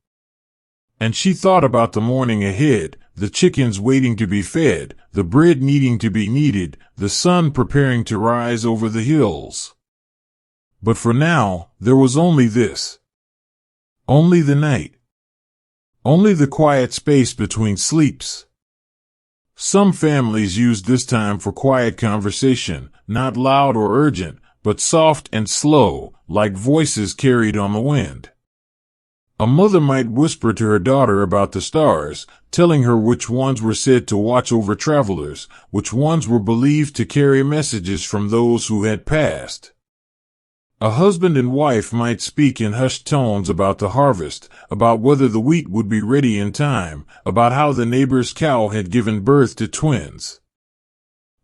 And she thought about the morning ahead, the chickens waiting to be fed, the bread needing to be kneaded, the sun preparing to rise over the hills. But for now, there was only this. Only the night. Only the quiet space between sleeps. Some families used this time for quiet conversation, not loud or urgent, but soft and slow, like voices carried on the wind. A mother might whisper to her daughter about the stars, telling her which ones were said to watch over travelers, which ones were believed to carry messages from those who had passed. A husband and wife might speak in hushed tones about the harvest, about whether the wheat would be ready in time, about how the neighbor's cow had given birth to twins.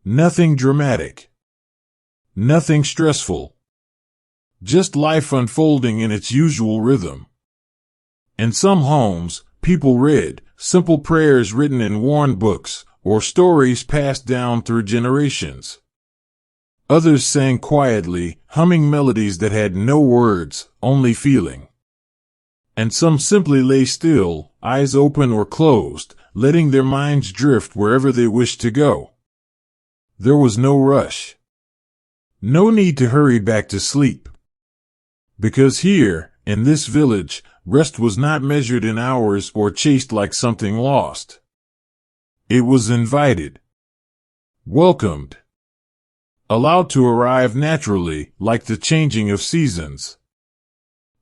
Nothing dramatic. Nothing stressful. Just life unfolding in its usual rhythm. In some homes, people read simple prayers written in worn books, or stories passed down through generations. Others sang quietly, humming melodies that had no words, only feeling. And some simply lay still, eyes open or closed, letting their minds drift wherever they wished to go. There was no rush. No need to hurry back to sleep. Because here, in this village, rest was not measured in hours or chased like something lost. It was invited. Welcomed. Allowed to arrive naturally, like the changing of seasons.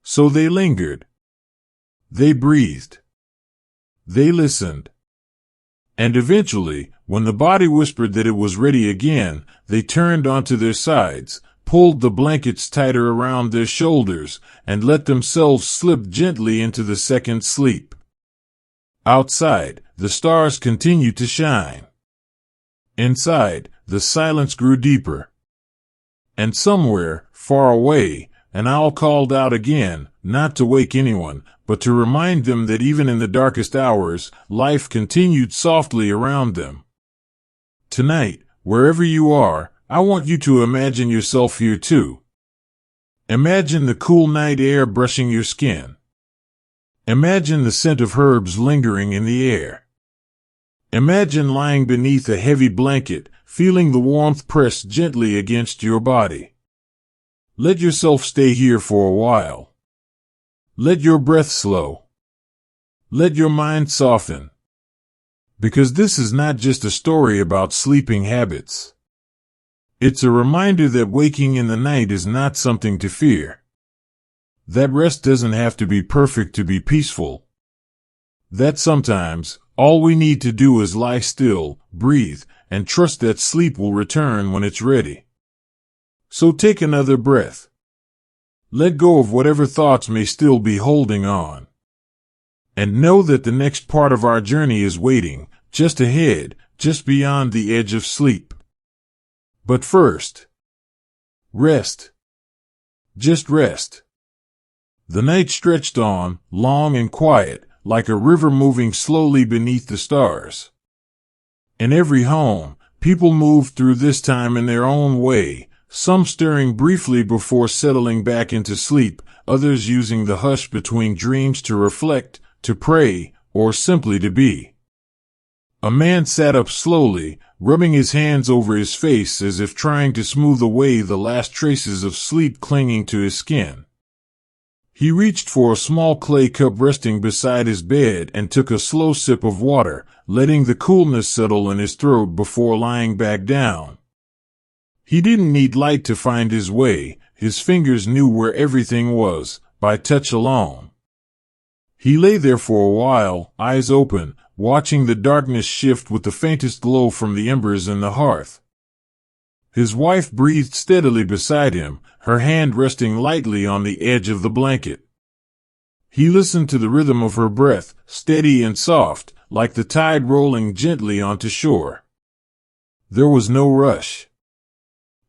So they lingered. They breathed. They listened. And eventually, when the body whispered that it was ready again, they turned onto their sides, pulled the blankets tighter around their shoulders, and let themselves slip gently into the second sleep. Outside, the stars continued to shine. Inside, the silence grew deeper. And somewhere, far away, an owl called out again, not to wake anyone, but to remind them that even in the darkest hours, life continued softly around them. Tonight, wherever you are, I want you to imagine yourself here too. Imagine the cool night air brushing your skin. Imagine the scent of herbs lingering in the air. Imagine lying beneath a heavy blanket, feeling the warmth press gently against your body. Let yourself stay here for a while. Let your breath slow. Let your mind soften. Because this is not just a story about sleeping habits. It's a reminder that waking in the night is not something to fear. That rest doesn't have to be perfect to be peaceful. That sometimes, all we need to do is lie still, breathe, and trust that sleep will return when it's ready. So take another breath. Let go of whatever thoughts may still be holding on. And know that the next part of our journey is waiting, just ahead, just beyond the edge of sleep. But first, rest. Just rest. The night stretched on, long and quiet, like a river moving slowly beneath the stars. In every home, people moved through this time in their own way, some stirring briefly before settling back into sleep, others using the hush between dreams to reflect, to pray, or simply to be. A man sat up slowly, rubbing his hands over his face as if trying to smooth away the last traces of sleep clinging to his skin. He reached for a small clay cup resting beside his bed and took a slow sip of water, letting the coolness settle in his throat before lying back down. He didn't need light to find his way. His fingers knew where everything was, by touch alone. He lay there for a while, eyes open, watching the darkness shift with the faintest glow from the embers in the hearth. His wife breathed steadily beside him, her hand resting lightly on the edge of the blanket. He listened to the rhythm of her breath, steady and soft, like the tide rolling gently onto shore. There was no rush.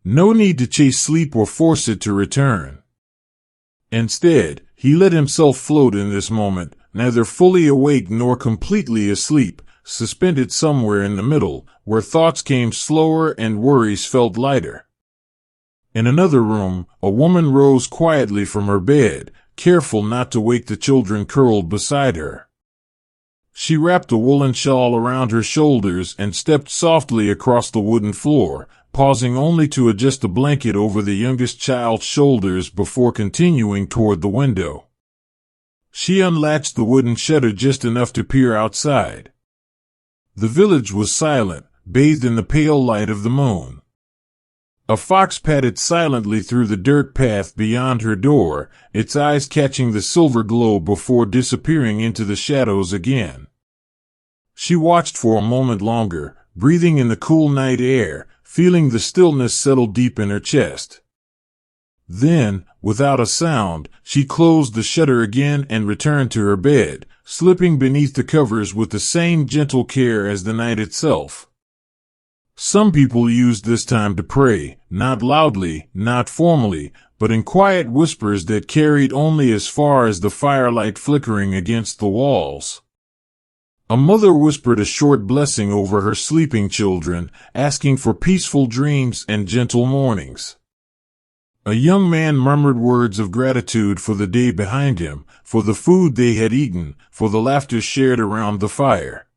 No need to chase sleep or force it to return. Instead, he let himself float in this moment, neither fully awake nor completely asleep, suspended somewhere in the middle, where thoughts came slower and worries felt lighter. In another room, a woman rose quietly from her bed, careful not to wake the children curled beside her. She wrapped a woolen shawl around her shoulders and stepped softly across the wooden floor, pausing only to adjust the blanket over the youngest child's shoulders before continuing toward the window. She unlatched the wooden shutter just enough to peer outside. The village was silent, bathed in the pale light of the moon. A fox padded silently through the dirt path beyond her door, its eyes catching the silver glow before disappearing into the shadows again. She watched for a moment longer, breathing in the cool night air, feeling the stillness settle deep in her chest. Then, without a sound, she closed the shutter again and returned to her bed, slipping beneath the covers with the same gentle care as the night itself. Some people used this time to pray, not loudly, not formally, but in quiet whispers that carried only as far as the firelight flickering against the walls. A mother whispered a short blessing over her sleeping children, asking for peaceful dreams and gentle mornings. A young man murmured words of gratitude for the day behind him, for the food they had eaten, for the laughter shared around the fire.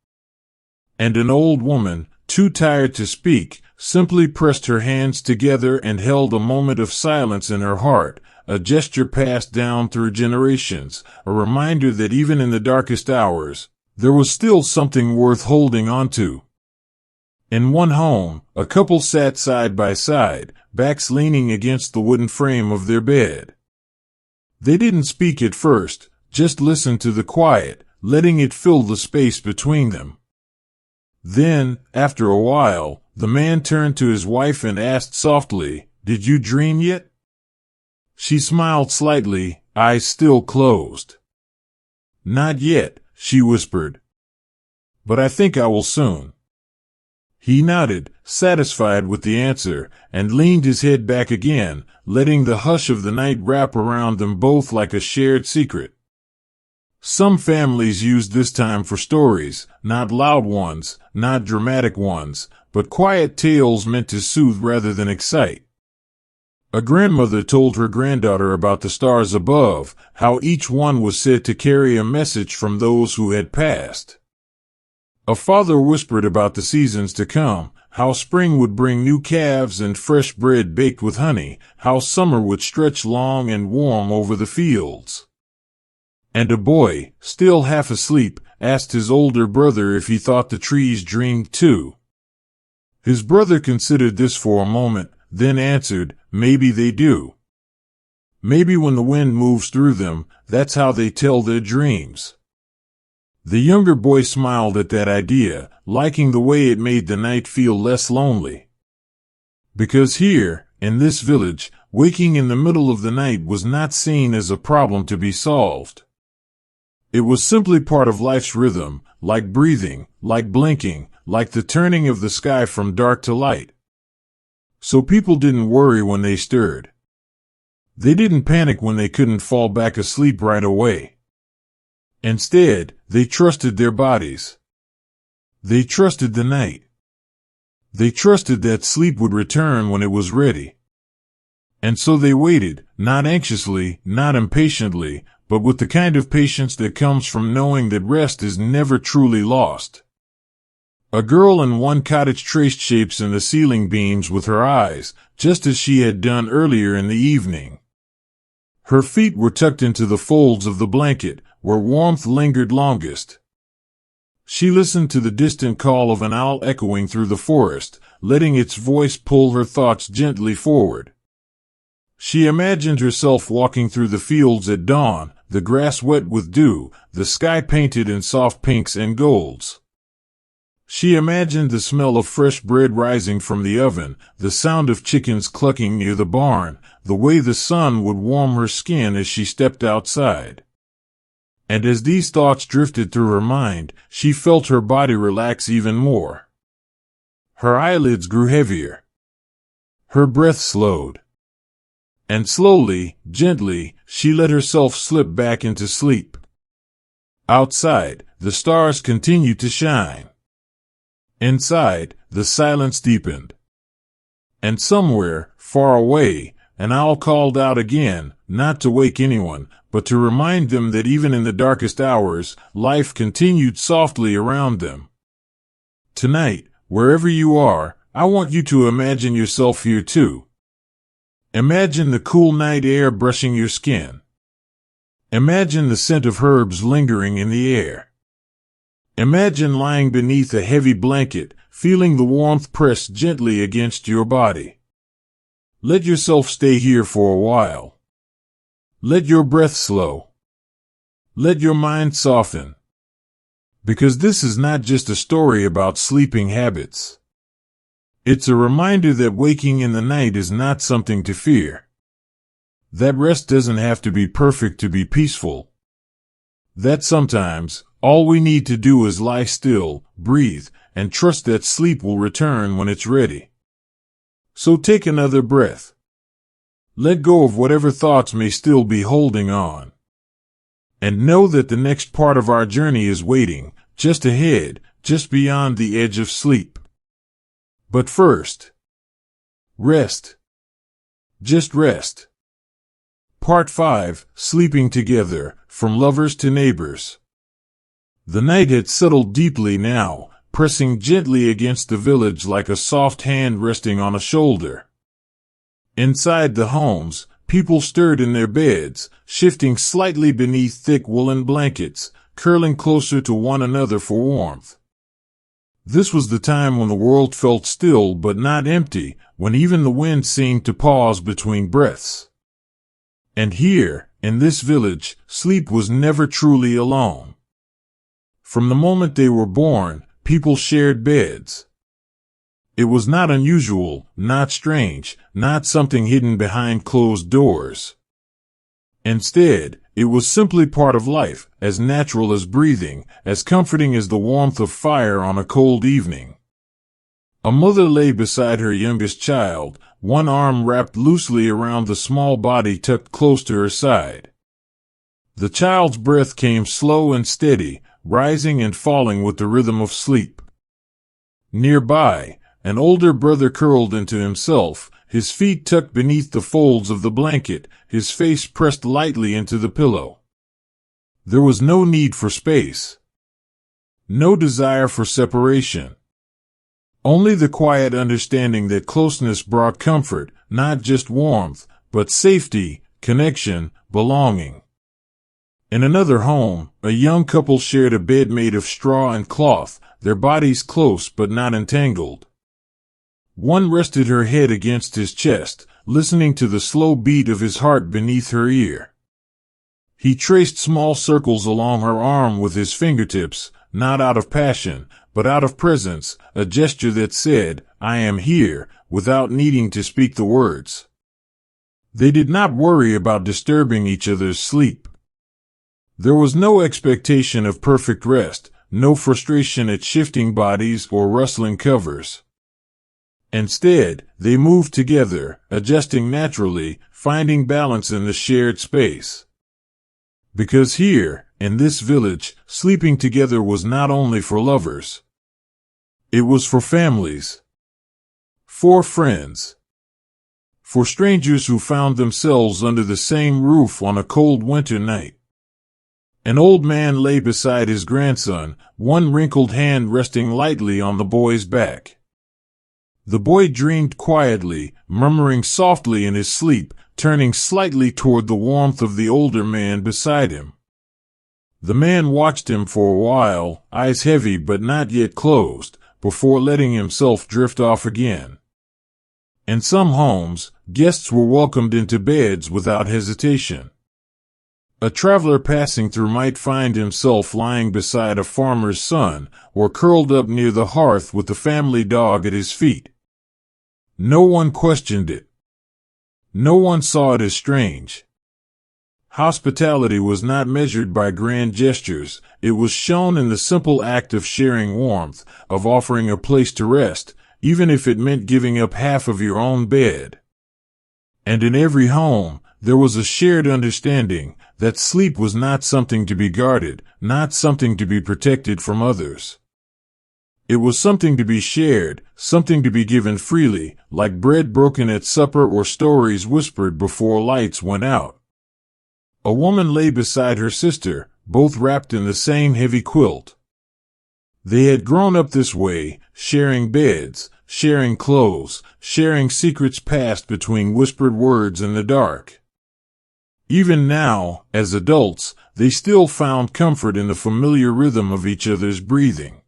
And an old woman, too tired to speak, simply pressed her hands together and held a moment of silence in her heart, a gesture passed down through generations, a reminder that even in the darkest hours, there was still something worth holding on to. In one home, a couple sat side by side, backs leaning against the wooden frame of their bed. They didn't speak at first, just listened to the quiet, letting it fill the space between them. Then, after a while, the man turned to his wife and asked softly, "Did you dream yet?" She smiled slightly, eyes still closed. "Not yet," she whispered. "But I think I will soon." He nodded, satisfied with the answer, and leaned his head back again, letting the hush of the night wrap around them both like a shared secret. Some families used this time for stories, not loud ones, not dramatic ones, but quiet tales meant to soothe rather than excite. A grandmother told her granddaughter about the stars above, how each one was said to carry a message from those who had passed. A father whispered about the seasons to come, how spring would bring new calves and fresh bread baked with honey, how summer would stretch long and warm over the fields. And a boy, still half asleep, asked his older brother if he thought the trees dreamed too. His brother considered this for a moment, then answered, "Maybe they do. Maybe when the wind moves through them, that's how they tell their dreams." The younger boy smiled at that idea, liking the way it made the night feel less lonely. Because here, in this village, waking in the middle of the night was not seen as a problem to be solved. It was simply part of life's rhythm, like breathing, like blinking, like the turning of the sky from dark to light. So people didn't worry when they stirred. They didn't panic when they couldn't fall back asleep right away. Instead, they trusted their bodies. They trusted the night. They trusted that sleep would return when it was ready. And so they waited, not anxiously, not impatiently, but with the kind of patience that comes from knowing that rest is never truly lost. A girl in one cottage traced shapes in the ceiling beams with her eyes, just as she had done earlier in the evening. Her feet were tucked into the folds of the blanket, where warmth lingered longest. She listened to the distant call of an owl echoing through the forest, letting its voice pull her thoughts gently forward. She imagined herself walking through the fields at dawn, the grass wet with dew, the sky painted in soft pinks and golds. She imagined the smell of fresh bread rising from the oven, the sound of chickens clucking near the barn, the way the sun would warm her skin as she stepped outside. And as these thoughts drifted through her mind, she felt her body relax even more. Her eyelids grew heavier. Her breath slowed. And slowly, gently, she let herself slip back into sleep. Outside, the stars continued to shine. Inside, the silence deepened. And somewhere, far away, an owl called out again, not to wake anyone, but to remind them that even in the darkest hours, life continued softly around them. Tonight, wherever you are, I want you to imagine yourself here too. Imagine the cool night air brushing your skin. Imagine the scent of herbs lingering in the air. Imagine lying beneath a heavy blanket, feeling the warmth press gently against your body. Let yourself stay here for a while. Let your breath slow. Let your mind soften. Because this is not just a story about sleeping habits. It's a reminder that waking in the night is not something to fear. That rest doesn't have to be perfect to be peaceful. That sometimes, all we need to do is lie still, breathe, and trust that sleep will return when it's ready. So take another breath. Let go of whatever thoughts may still be holding on. And know that the next part of our journey is waiting, just ahead, just beyond the edge of sleep. But first, rest. Just rest. Part 5, Sleeping Together, From Lovers to Neighbors. The night had settled deeply now, pressing gently against the village like a soft hand resting on a shoulder. Inside the homes, people stirred in their beds, shifting slightly beneath thick woolen blankets, curling closer to one another for warmth. This was the time when the world felt still but not empty, when even the wind seemed to pause between breaths. And here, in this village, sleep was never truly alone. From the moment they were born, people shared beds. It was not unusual, not strange, not something hidden behind closed doors. Instead, it was simply part of life, as natural as breathing, as comforting as the warmth of fire on a cold evening. A mother lay beside her youngest child, one arm wrapped loosely around the small body tucked close to her side. The child's breath came slow and steady, rising and falling with the rhythm of sleep. Nearby, an older brother curled into himself, his feet tucked beneath the folds of the blanket, his face pressed lightly into the pillow. There was no need for space. No desire for separation. Only the quiet understanding that closeness brought comfort, not just warmth, but safety, connection, belonging. In another home, a young couple shared a bed made of straw and cloth, their bodies close but not entangled. One rested her head against his chest, listening to the slow beat of his heart beneath her ear. He traced small circles along her arm with his fingertips, not out of passion, but out of presence, a gesture that said, "I am here," without needing to speak the words. They did not worry about disturbing each other's sleep. There was no expectation of perfect rest, no frustration at shifting bodies or rustling covers. Instead, they moved together, adjusting naturally, finding balance in the shared space. Because here, in this village, sleeping together was not only for lovers. It was for families. For friends. for strangers who found themselves under the same roof on a cold winter night. An old man lay beside his grandson, one wrinkled hand resting lightly on the boy's back. The boy dreamed quietly, murmuring softly in his sleep, turning slightly toward the warmth of the older man beside him. The man watched him for a while, eyes heavy but not yet closed, before letting himself drift off again. In some homes, guests were welcomed into beds without hesitation. A traveler passing through might find himself lying beside a farmer's son, or curled up near the hearth with the family dog at his feet. No one questioned it. No one saw it as strange. Hospitality was not measured by grand gestures, it was shown in the simple act of sharing warmth, of offering a place to rest, even if it meant giving up half of your own bed. And in every home, there was a shared understanding that sleep was not something to be guarded, not something to be protected from others. It was something to be shared, something to be given freely, like bread broken at supper or stories whispered before lights went out. A woman lay beside her sister, both wrapped in the same heavy quilt. They had grown up this way, sharing beds, sharing clothes, sharing secrets passed between whispered words in the dark. Even now, as adults, they still found comfort in the familiar rhythm of each other's breathing.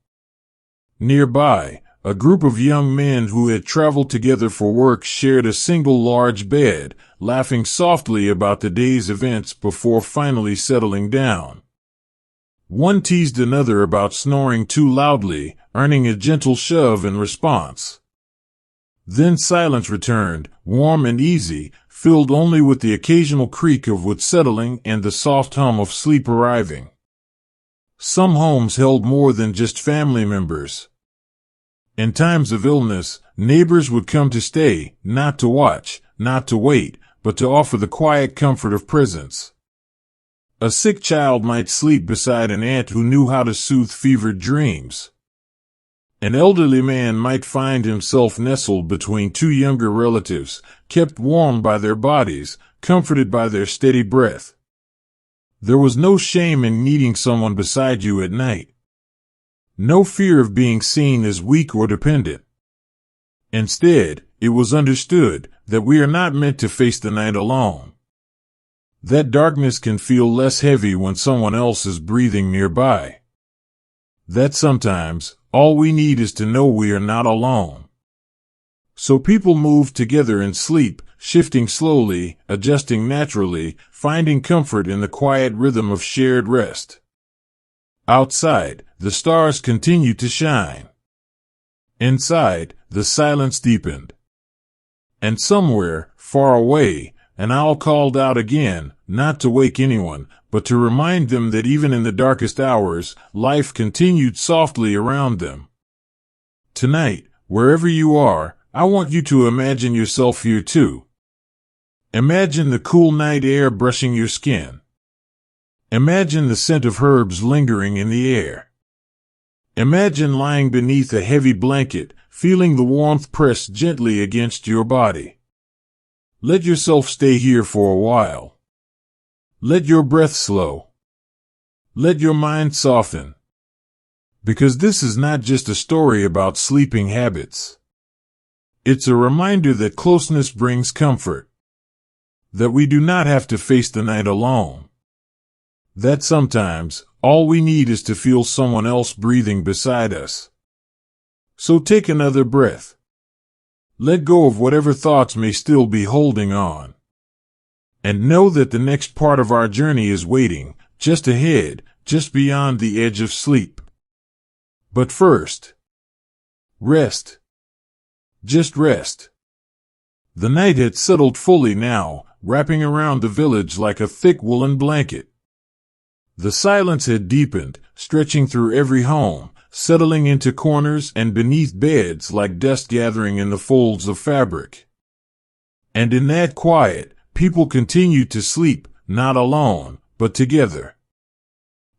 Nearby, a group of young men who had traveled together for work shared a single large bed, laughing softly about the day's events before finally settling down. One teased another about snoring too loudly, earning a gentle shove in response. Then silence returned, warm and easy, filled only with the occasional creak of wood settling and the soft hum of sleep arriving. Some homes held more than just family members. In times of illness, neighbors would come to stay, not to watch, not to wait, but to offer the quiet comfort of presence. A sick child might sleep beside an aunt who knew how to soothe fevered dreams. An elderly man might find himself nestled between two younger relatives, kept warm by their bodies, comforted by their steady breath. There was no shame in needing someone beside you at night. No fear of being seen as weak or dependent. Instead, it was understood that we are not meant to face the night alone. That darkness can feel less heavy when someone else is breathing nearby. That sometimes, all we need is to know we are not alone. So people moved together in sleep, shifting slowly, adjusting naturally, finding comfort in the quiet rhythm of shared rest. Outside, the stars continued to shine. Inside, the silence deepened. And somewhere, far away, an owl called out again, not to wake anyone, but to remind them that even in the darkest hours, life continued softly around them. Tonight, wherever you are, I want you to imagine yourself here too. Imagine the cool night air brushing your skin. Imagine the scent of herbs lingering in the air. Imagine lying beneath a heavy blanket, feeling the warmth press gently against your body. Let yourself stay here for a while. Let your breath slow. Let your mind soften. Because this is not just a story about sleeping habits. It's a reminder that closeness brings comfort. That we do not have to face the night alone. That sometimes, all we need is to feel someone else breathing beside us. So take another breath. Let go of whatever thoughts may still be holding on. And know that the next part of our journey is waiting, just ahead, just beyond the edge of sleep. But first, rest. Just rest. The night had settled fully now, wrapping around the village like a thick woolen blanket. The silence had deepened, stretching through every home, settling into corners and beneath beds like dust gathering in the folds of fabric. And in that quiet, people continued to sleep, not alone, but together.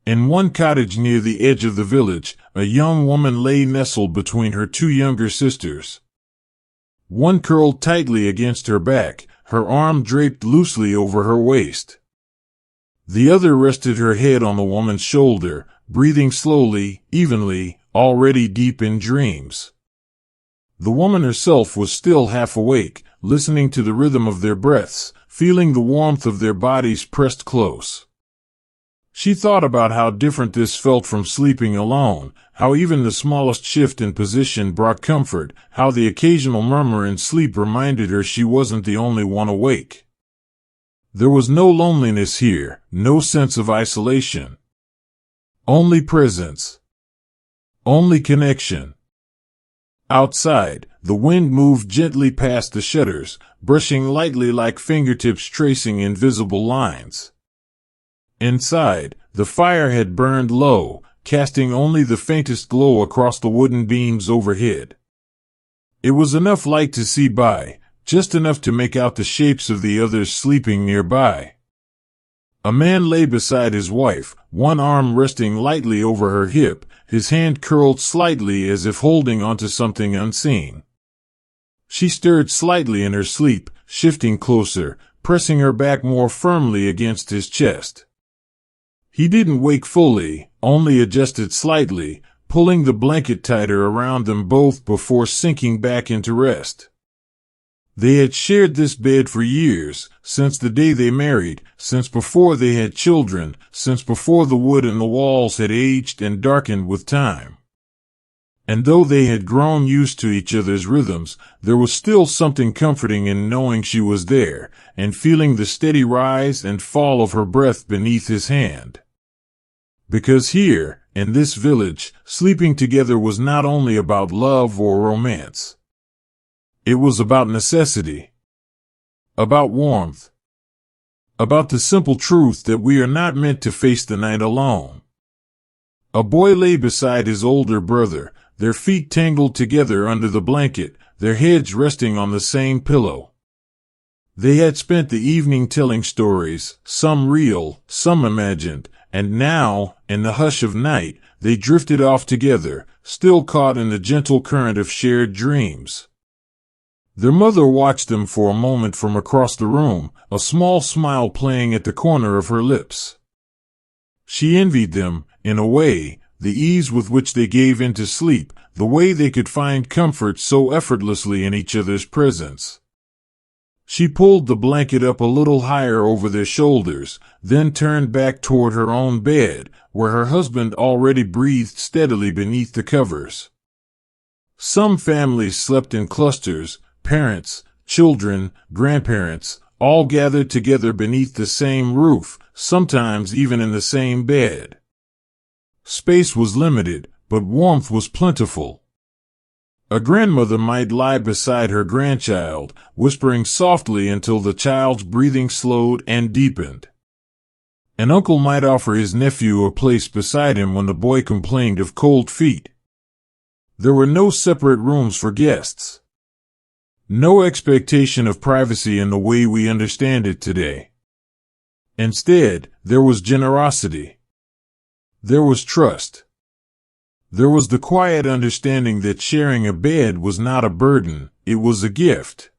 In one cottage near the edge of the village, a young woman lay nestled between her two younger sisters. One curled tightly against her back, her arm draped loosely over her waist. The other rested her head on the woman's shoulder, breathing slowly, evenly, already deep in dreams. The woman herself was still half awake, listening to the rhythm of their breaths, feeling the warmth of their bodies pressed close. She thought about how different this felt from sleeping alone, how even the smallest shift in position brought comfort, how the occasional murmur in sleep reminded her she wasn't the only one awake. There was no loneliness here, no sense of isolation. Only presence. Only connection. Outside, the wind moved gently past the shutters, brushing lightly like fingertips tracing invisible lines. Inside, the fire had burned low, casting only the faintest glow across the wooden beams overhead. It was enough light to see by, just enough to make out the shapes of the others sleeping nearby. A man lay beside his wife, one arm resting lightly over her hip, his hand curled slightly as if holding onto something unseen. She stirred slightly in her sleep, shifting closer, pressing her back more firmly against his chest. He didn't wake fully, only adjusted slightly, pulling the blanket tighter around them both before sinking back into rest. They had shared this bed for years, since the day they married, since before they had children, since before the wood and the walls had aged and darkened with time. And though they had grown used to each other's rhythms, there was still something comforting in knowing she was there, and feeling the steady rise and fall of her breath beneath his hand. Because here, in this village, sleeping together was not only about love or romance. It was about necessity. About warmth. About the simple truth that we are not meant to face the night alone. A boy lay beside his older brother, their feet tangled together under the blanket, their heads resting on the same pillow. They had spent the evening telling stories, some real, some imagined, and now, in the hush of night, they drifted off together, still caught in the gentle current of shared dreams. Their mother watched them for a moment from across the room, a small smile playing at the corner of her lips. She envied them, in a way, the ease with which they gave in to sleep, the way they could find comfort so effortlessly in each other's presence. She pulled the blanket up a little higher over their shoulders, then turned back toward her own bed, where her husband already breathed steadily beneath the covers. Some families slept in clusters, parents, children, grandparents, all gathered together beneath the same roof, sometimes even in the same bed. Space was limited, but warmth was plentiful. A grandmother might lie beside her grandchild, whispering softly until the child's breathing slowed and deepened. An uncle might offer his nephew a place beside him when the boy complained of cold feet. There were no separate rooms for guests. No expectation of privacy in the way we understand it today. Instead, there was generosity. There was trust. There was the quiet understanding that sharing a bed was not a burden, it was a gift.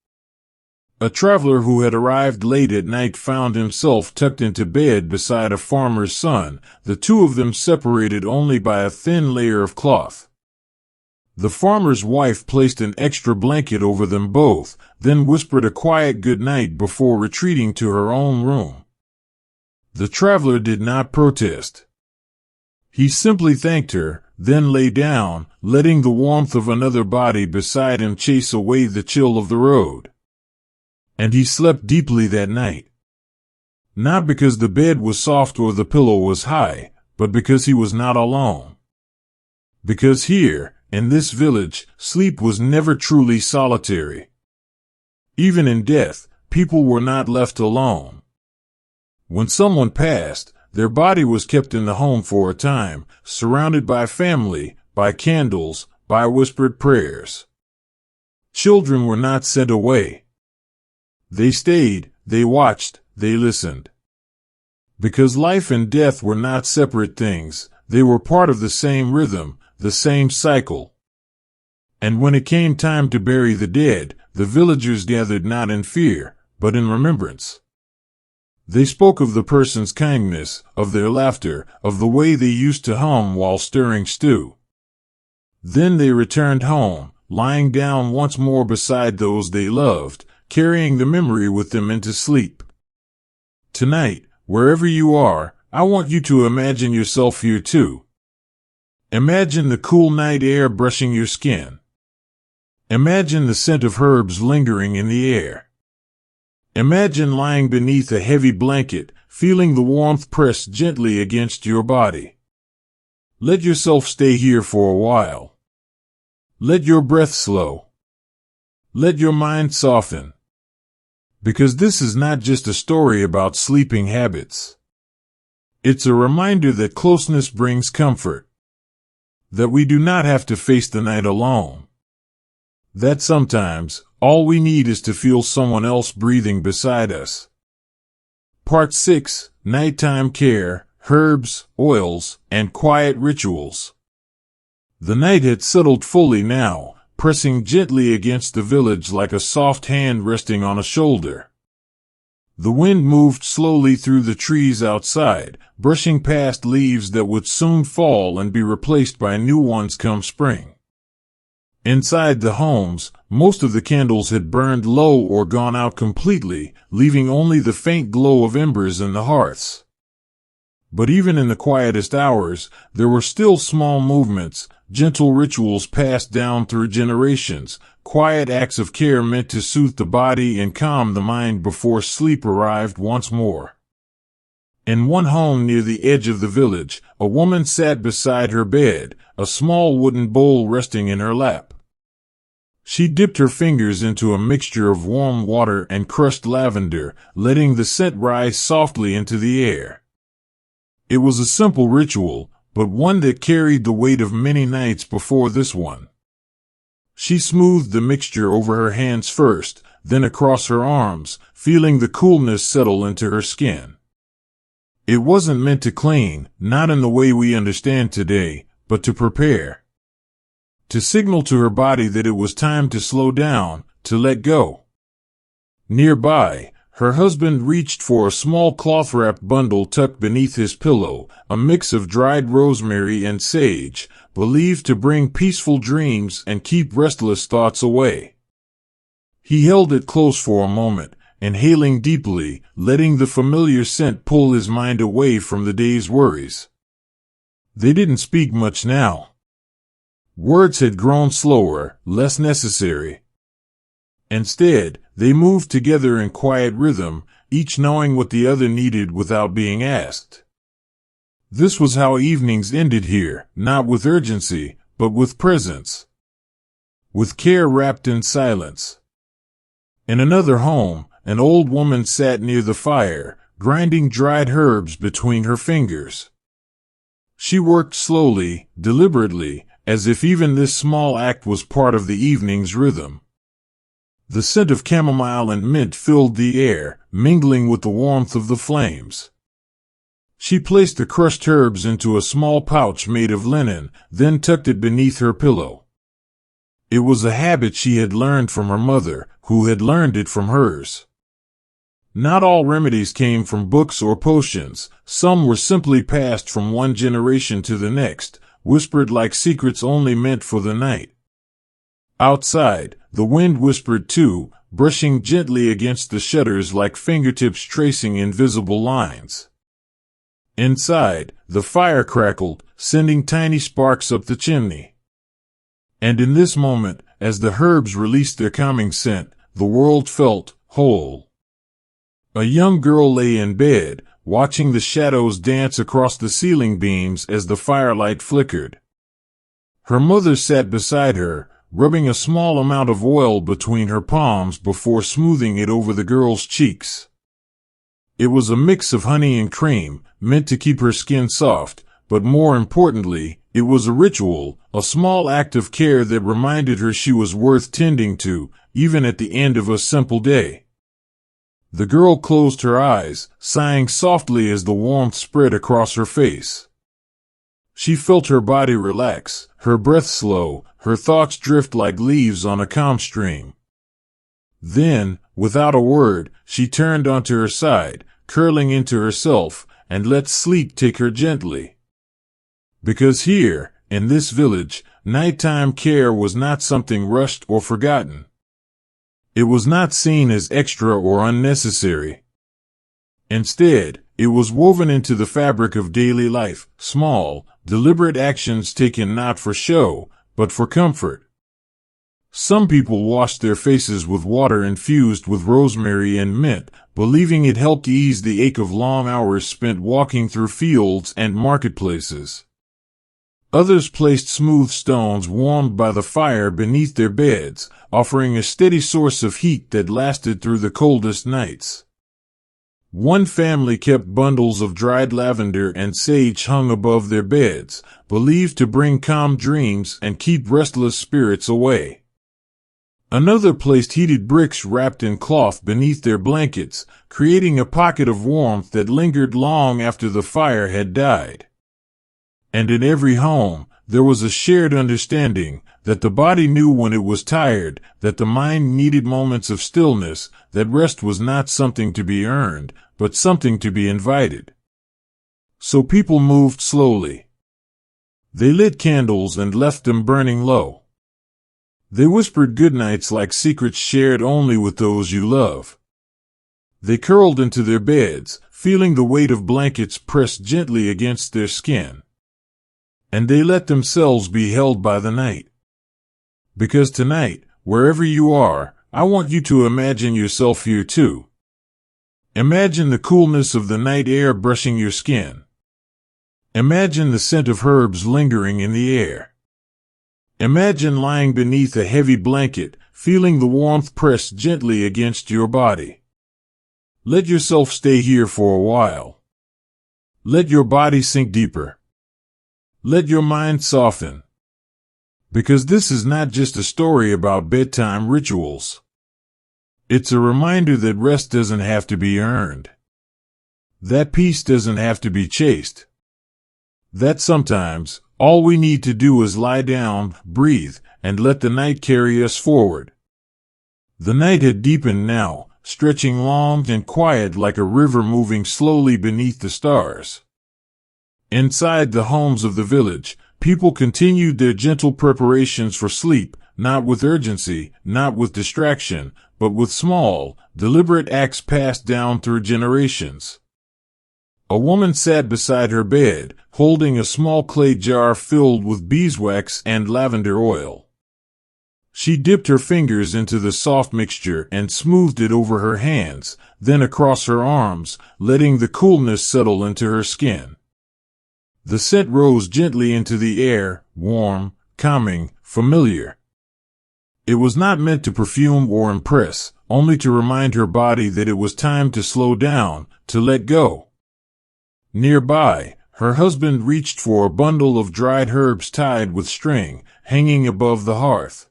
A traveler who had arrived late at night found himself tucked into bed beside a farmer's son, the two of them separated only by a thin layer of cloth. The farmer's wife placed an extra blanket over them both, then whispered a quiet good night before retreating to her own room. The traveler did not protest. He simply thanked her, then lay down, letting the warmth of another body beside him chase away the chill of the road. And he slept deeply that night. Not because the bed was soft or the pillow was high, but because he was not alone. Because here, in this village, sleep was never truly solitary. Even in death, people were not left alone. When someone passed, their body was kept in the home for a time, surrounded by family, by candles, by whispered prayers. Children were not sent away. They stayed, they watched, they listened. Because life and death were not separate things, they were part of the same rhythm, the same cycle. And when it came time to bury the dead, the villagers gathered not in fear, but in remembrance. They spoke of the person's kindness, of their laughter, of the way they used to hum while stirring stew. Then they returned home, lying down once more beside those they loved, carrying the memory with them into sleep. Tonight, wherever you are, I want you to imagine yourself here too. Imagine the cool night air brushing your skin. Imagine the scent of herbs lingering in the air. Imagine lying beneath a heavy blanket, feeling the warmth press gently against your body. Let yourself stay here for a while. Let your breath slow. Let your mind soften. Because this is not just a story about sleeping habits. It's a reminder that closeness brings comfort. That we do not have to face the night alone. That sometimes, all we need is to feel someone else breathing beside us. Part 6, Nighttime Care, Herbs, Oils, and Quiet Rituals. The night had settled fully now, pressing gently against the village like a soft hand resting on a shoulder. The wind moved slowly through the trees outside, brushing past leaves that would soon fall and be replaced by new ones come spring. Inside the homes, most of the candles had burned low or gone out completely, leaving only the faint glow of embers in the hearths. But even in the quietest hours, there were still small movements, gentle rituals passed down through generations, quiet acts of care meant to soothe the body and calm the mind before sleep arrived once more. In one home near the edge of the village, a woman sat beside her bed, a small wooden bowl resting in her lap. She dipped her fingers into a mixture of warm water and crushed lavender, letting the scent rise softly into the air. It was a simple ritual, but one that carried the weight of many nights before this one. She smoothed the mixture over her hands first, then across her arms, feeling the coolness settle into her skin. It wasn't meant to clean, not in the way we understand today, but to prepare. To signal to her body that it was time to slow down, to let go. Nearby, her husband reached for a small cloth-wrapped bundle tucked beneath his pillow, a mix of dried rosemary and sage, believed to bring peaceful dreams and keep restless thoughts away. He held it close for a moment, inhaling deeply, letting the familiar scent pull his mind away from the day's worries. They didn't speak much now. Words had grown slower, less necessary. Instead, they moved together in quiet rhythm, each knowing what the other needed without being asked. This was how evenings ended here, not with urgency, but with presence. With care wrapped in silence. In another home, an old woman sat near the fire, grinding dried herbs between her fingers. She worked slowly, deliberately, as if even this small act was part of the evening's rhythm. The scent of chamomile and mint filled the air, mingling with the warmth of the flames. She placed the crushed herbs into a small pouch made of linen, then tucked it beneath her pillow. It was a habit she had learned from her mother, who had learned it from hers. Not all remedies came from books or potions, some were simply passed from one generation to the next, whispered like secrets only meant for the night. Outside, the wind whispered too, brushing gently against the shutters like fingertips tracing invisible lines. Inside, the fire crackled, sending tiny sparks up the chimney. And in this moment, as the herbs released their calming scent, the world felt whole. A young girl lay in bed, watching the shadows dance across the ceiling beams as the firelight flickered. Her mother sat beside her, rubbing a small amount of oil between her palms before smoothing it over the girl's cheeks. It was a mix of honey and cream, meant to keep her skin soft, but more importantly, it was a ritual, a small act of care that reminded her she was worth tending to, even at the end of a simple day. The girl closed her eyes, sighing softly as the warmth spread across her face. She felt her body relax, her breath slow, her thoughts drift like leaves on a calm stream. Then, without a word, she turned onto her side, curling into herself, and let sleep take her gently. Because here, in this village, nighttime care was not something rushed or forgotten. It was not seen as extra or unnecessary. Instead, it was woven into the fabric of daily life, small, deliberate actions taken not for show, but for comfort. Some people washed their faces with water infused with rosemary and mint, believing it helped ease the ache of long hours spent walking through fields and marketplaces. Others placed smooth stones warmed by the fire beneath their beds, offering a steady source of heat that lasted through the coldest nights. One family kept bundles of dried lavender and sage hung above their beds, believed to bring calm dreams and keep restless spirits away. Another placed heated bricks wrapped in cloth beneath their blankets, creating a pocket of warmth that lingered long after the fire had died. And in every home, there was a shared understanding that the body knew when it was tired, that the mind needed moments of stillness, that rest was not something to be earned, but something to be invited. So people moved slowly. They lit candles and left them burning low. They whispered goodnights like secrets shared only with those you love. They curled into their beds, feeling the weight of blankets pressed gently against their skin. And they let themselves be held by the night. Because tonight, wherever you are, I want you to imagine yourself here too. Imagine the coolness of the night air brushing your skin. Imagine the scent of herbs lingering in the air. Imagine lying beneath a heavy blanket, feeling the warmth pressed gently against your body. Let yourself stay here for a while. Let your body sink deeper. Let your mind soften. Because this is not just a story about bedtime rituals. It's a reminder that rest doesn't have to be earned. That peace doesn't have to be chased. That sometimes, all we need to do is lie down, breathe, and let the night carry us forward. The night had deepened now, stretching long and quiet like a river moving slowly beneath the stars. Inside the homes of the village, people continued their gentle preparations for sleep, not with urgency, not with distraction, but with small, deliberate acts passed down through generations. A woman sat beside her bed, holding a small clay jar filled with beeswax and lavender oil. She dipped her fingers into the soft mixture and smoothed it over her hands, then across her arms, letting the coolness settle into her skin. The scent rose gently into the air, warm, calming, familiar. It was not meant to perfume or impress, only to remind her body that it was time to slow down, to let go. Nearby, her husband reached for a bundle of dried herbs tied with string, hanging above the hearth.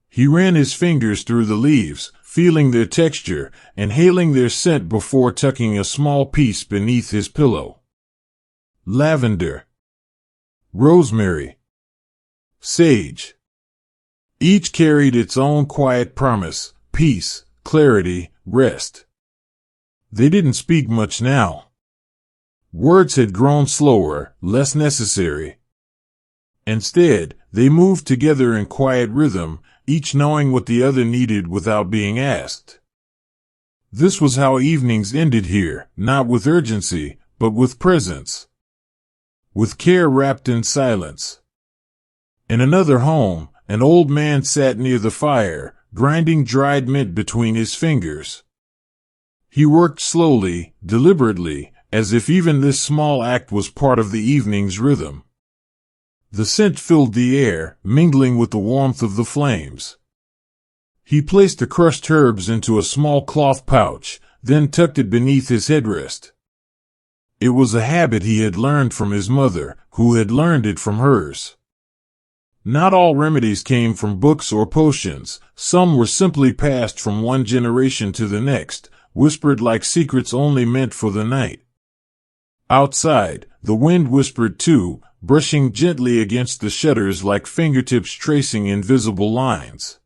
He ran his fingers through the leaves, feeling their texture, inhaling their scent before tucking a small piece beneath his pillow. Lavender, rosemary, sage. Each carried its own quiet promise, peace, clarity, rest. They didn't speak much now. Words had grown slower, less necessary. Instead, they moved together in quiet rhythm, each knowing what the other needed without being asked. This was how evenings ended here, not with urgency, but with presence. With care wrapped in silence. In another home, an old man sat near the fire, grinding dried mint between his fingers. He worked slowly, deliberately, as if even this small act was part of the evening's rhythm. The scent filled the air, mingling with the warmth of the flames. He placed the crushed herbs into a small cloth pouch, then tucked it beneath his headrest. It was a habit he had learned from his mother, who had learned it from hers. Not all remedies came from books or potions, some were simply passed from one generation to the next, whispered like secrets only meant for the night. Outside, the wind whispered too, brushing gently against the shutters like fingertips tracing invisible lines.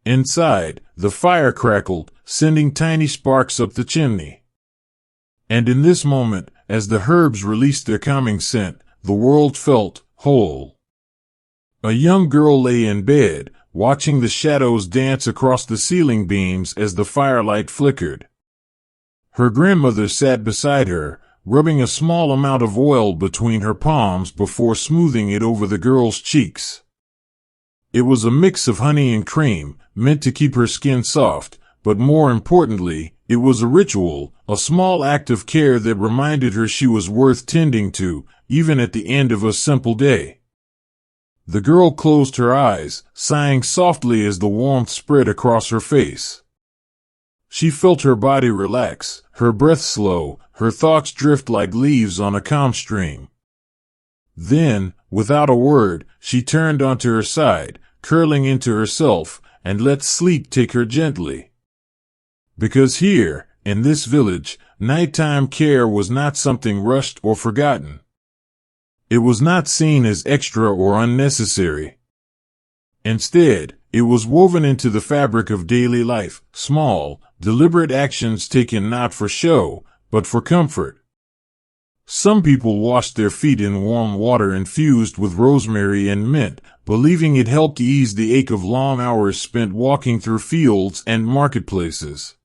Inside, the fire crackled, sending tiny sparks up the chimney. And in this moment, as the herbs released their calming scent, the world felt whole. A young girl lay in bed, watching the shadows dance across the ceiling beams as the firelight flickered. Her grandmother sat beside her, rubbing a small amount of oil between her palms before smoothing it over the girl's cheeks. It was a mix of honey and cream, meant to keep her skin soft, but more importantly, it was a ritual, a small act of care that reminded her she was worth tending to, even at the end of a simple day. The girl closed her eyes, sighing softly as the warmth spread across her face. She felt her body relax, her breath slow, her thoughts drift like leaves on a calm stream. Then, without a word, she turned onto her side, curling into herself, and let sleep take her gently. Because here, in this village, nighttime care was not something rushed or forgotten. It was not seen as extra or unnecessary. Instead, it was woven into the fabric of daily life, small, deliberate actions taken not for show, but for comfort. Some people washed their feet in warm water infused with rosemary and mint, believing it helped ease the ache of long hours spent walking through fields and marketplaces.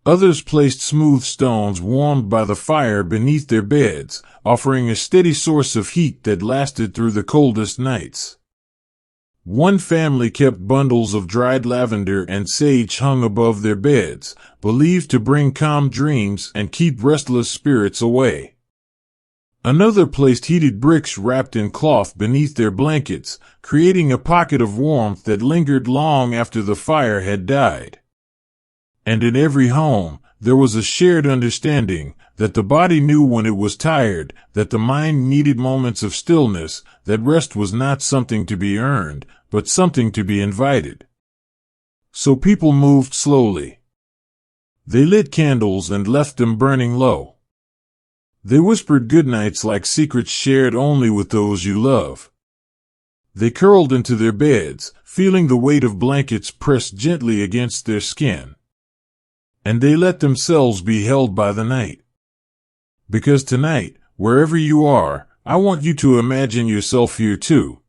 Others placed smooth stones warmed by the fire beneath their beds, offering a steady source of heat that lasted through the coldest nights. One family kept bundles of dried lavender and sage hung above their beds, believed to bring calm dreams and keep restless spirits away. Another placed heated bricks wrapped in cloth beneath their blankets, creating a pocket of warmth that lingered long after the fire had died. And in every home, there was a shared understanding that the body knew when it was tired, that the mind needed moments of stillness, that rest was not something to be earned, but something to be invited. So people moved slowly. They lit candles and left them burning low. They whispered goodnights like secrets shared only with those you love. They curled into their beds, feeling the weight of blankets pressed gently against their skin. And they let themselves be held by the night. Because tonight, wherever you are, I want you to imagine yourself here too.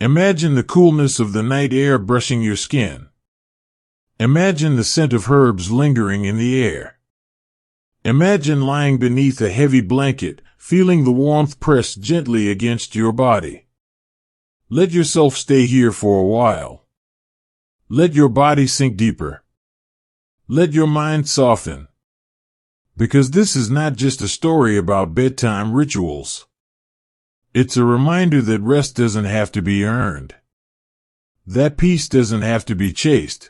Imagine the coolness of the night air brushing your skin. Imagine the scent of herbs lingering in the air. Imagine lying beneath a heavy blanket, feeling the warmth pressed gently against your body. Let yourself stay here for a while. Let your body sink deeper. Let your mind soften. Because this is not just a story about bedtime rituals. It's a reminder that rest doesn't have to be earned. That peace doesn't have to be chased.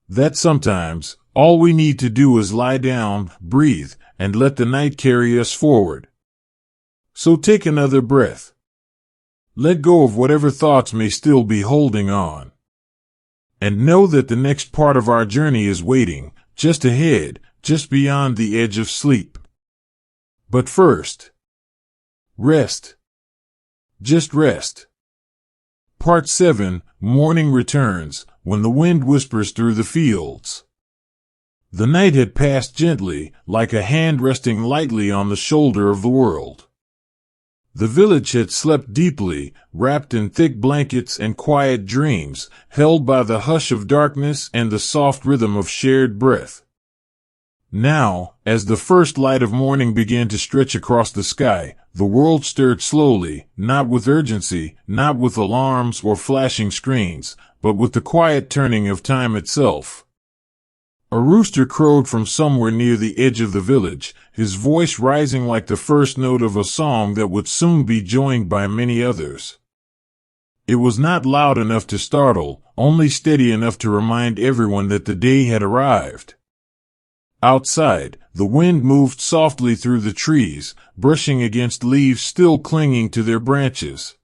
That sometimes, all we need to do is lie down, breathe, and let the night carry us forward. So take another breath. Let go of whatever thoughts may still be holding on. And know that the next part of our journey is waiting, just ahead, just beyond the edge of sleep. But first, rest. Just rest. Part 7, Morning returns, when the wind whispers through the fields. The night had passed gently, like a hand resting lightly on the shoulder of the world. The village had slept deeply, wrapped in thick blankets and quiet dreams, held by the hush of darkness and the soft rhythm of shared breath. Now, as the first light of morning began to stretch across the sky, the world stirred slowly, not with urgency, not with alarms or flashing screens, but with the quiet turning of time itself. A rooster crowed from somewhere near the edge of the village, his voice rising like the first note of a song that would soon be joined by many others. It was not loud enough to startle, only steady enough to remind everyone that the day had arrived. Outside, the wind moved softly through the trees, brushing against leaves still clinging to their branches.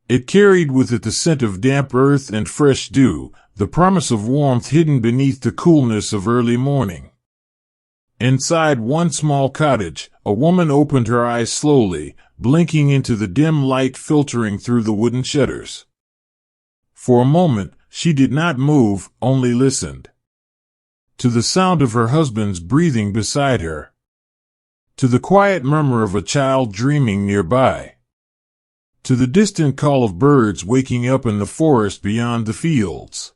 It carried with it the scent of damp earth and fresh dew, the promise of warmth hidden beneath the coolness of early morning. Inside one small cottage, a woman opened her eyes slowly, blinking into the dim light filtering through the wooden shutters. For a moment, she did not move, only listened. To the sound of her husband's breathing beside her. To the quiet murmur of a child dreaming nearby. To the distant call of birds waking up in the forest beyond the fields.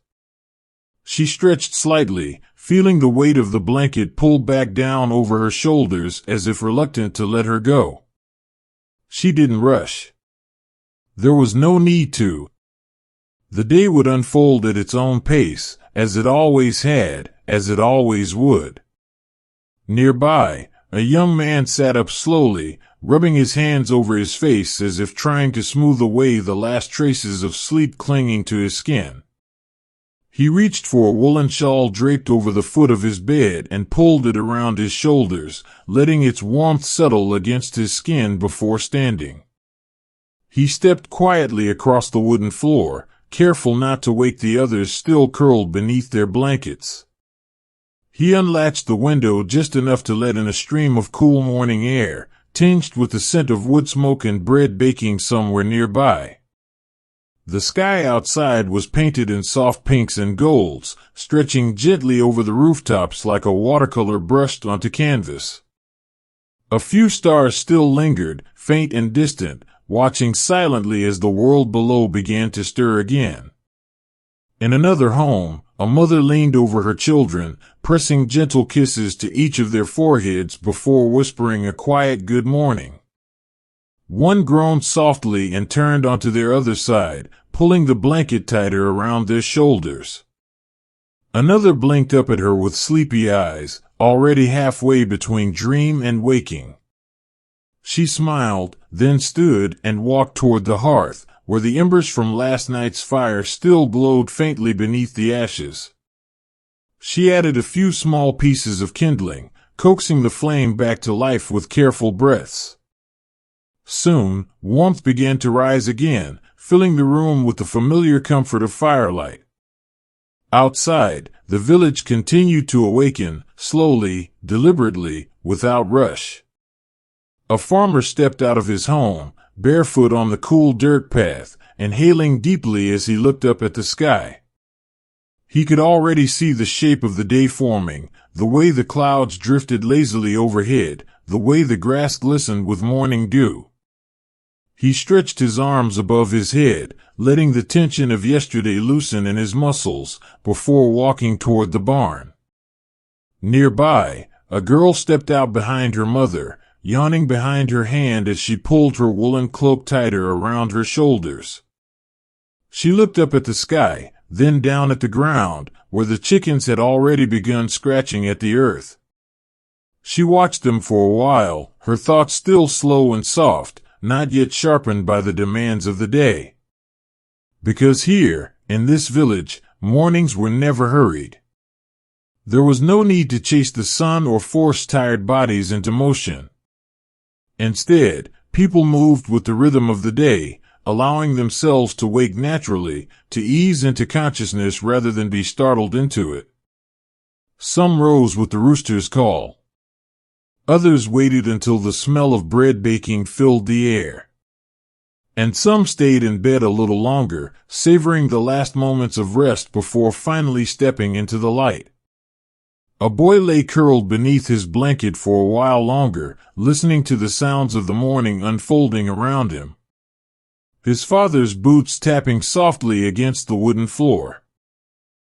She stretched slightly, feeling the weight of the blanket pull back down over her shoulders as if reluctant to let her go. She didn't rush. There was no need to. The day would unfold at its own pace, as it always had, as it always would. Nearby, a young man sat up slowly, rubbing his hands over his face as if trying to smooth away the last traces of sleep clinging to his skin. He reached for a woolen shawl draped over the foot of his bed and pulled it around his shoulders, letting its warmth settle against his skin before standing. He stepped quietly across the wooden floor, careful not to wake the others still curled beneath their blankets. He unlatched the window just enough to let in a stream of cool morning air, tinged with the scent of wood smoke and bread baking somewhere nearby. The sky outside was painted in soft pinks and golds, stretching gently over the rooftops like a watercolor brushed onto canvas. A few stars still lingered, faint and distant, watching silently as the world below began to stir again. In another home, a mother leaned over her children, pressing gentle kisses to each of their foreheads before whispering a quiet good morning. One groaned softly and turned onto their other side, pulling the blanket tighter around their shoulders. Another blinked up at her with sleepy eyes, already halfway between dream and waking. She smiled, then stood and walked toward the hearth, where the embers from last night's fire still glowed faintly beneath the ashes. She added a few small pieces of kindling, coaxing the flame back to life with careful breaths. Soon, warmth began to rise again, filling the room with the familiar comfort of firelight. Outside, the village continued to awaken, slowly, deliberately, without rush. A farmer stepped out of his home, barefoot on the cool dirt path, inhaling deeply as he looked up at the sky. He could already see the shape of the day forming, the way the clouds drifted lazily overhead, the way the grass glistened with morning dew. He stretched his arms above his head, letting the tension of yesterday loosen in his muscles, before walking toward the barn. Nearby, a girl stepped out behind her mother, yawning behind her hand as she pulled her woolen cloak tighter around her shoulders. She looked up at the sky, then down at the ground, where the chickens had already begun scratching at the earth. She watched them for a while, her thoughts still slow and soft, not yet sharpened by the demands of the day. Because here, in this village, mornings were never hurried. There was no need to chase the sun or force tired bodies into motion. Instead, people moved with the rhythm of the day, allowing themselves to wake naturally, to ease into consciousness rather than be startled into it. Some rose with the rooster's call. Others waited until the smell of bread baking filled the air. And some stayed in bed a little longer, savoring the last moments of rest before finally stepping into the light. A boy lay curled beneath his blanket for a while longer, listening to the sounds of the morning unfolding around him. His father's boots tapping softly against the wooden floor.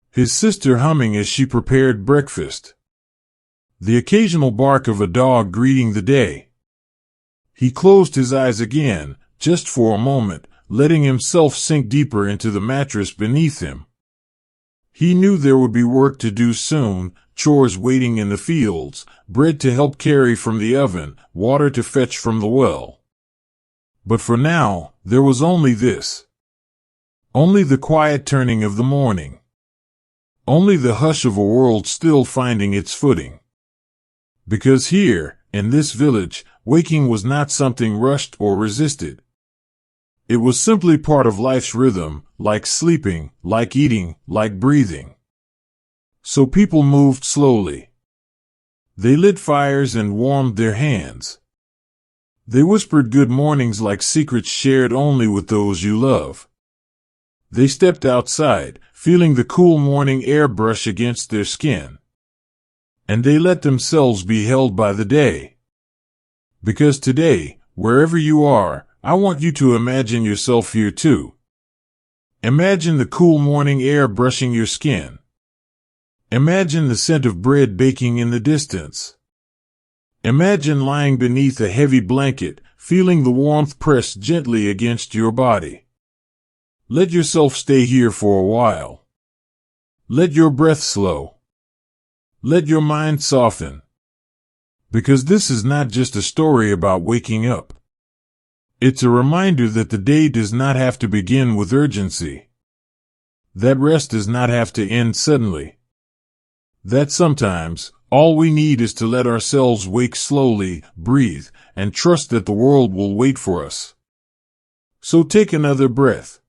His sister humming as she prepared breakfast. The occasional bark of a dog greeting the day. He closed his eyes again, just for a moment, letting himself sink deeper into the mattress beneath him. He knew there would be work to do soon, chores waiting in the fields, bread to help carry from the oven, water to fetch from the well. But for now, there was only this. Only the quiet turning of the morning. Only the hush of a world still finding its footing. Because here, in this village, waking was not something rushed or resisted. It was simply part of life's rhythm, like sleeping, like eating, like breathing. So people moved slowly. They lit fires and warmed their hands. They whispered good mornings like secrets shared only with those you love. They stepped outside, feeling the cool morning air brush against their skin. And they let themselves be held by the day. Because today, wherever you are, I want you to imagine yourself here too. Imagine the cool morning air brushing your skin. Imagine the scent of bread baking in the distance. Imagine lying beneath a heavy blanket, feeling the warmth press gently against your body. Let yourself stay here for a while. Let your breath slow. Let your mind soften. Because this is not just a story about waking up. It's a reminder that the day does not have to begin with urgency. That rest does not have to end suddenly. That sometimes, all we need is to let ourselves wake slowly, breathe, and trust that the world will wait for us. So take another breath.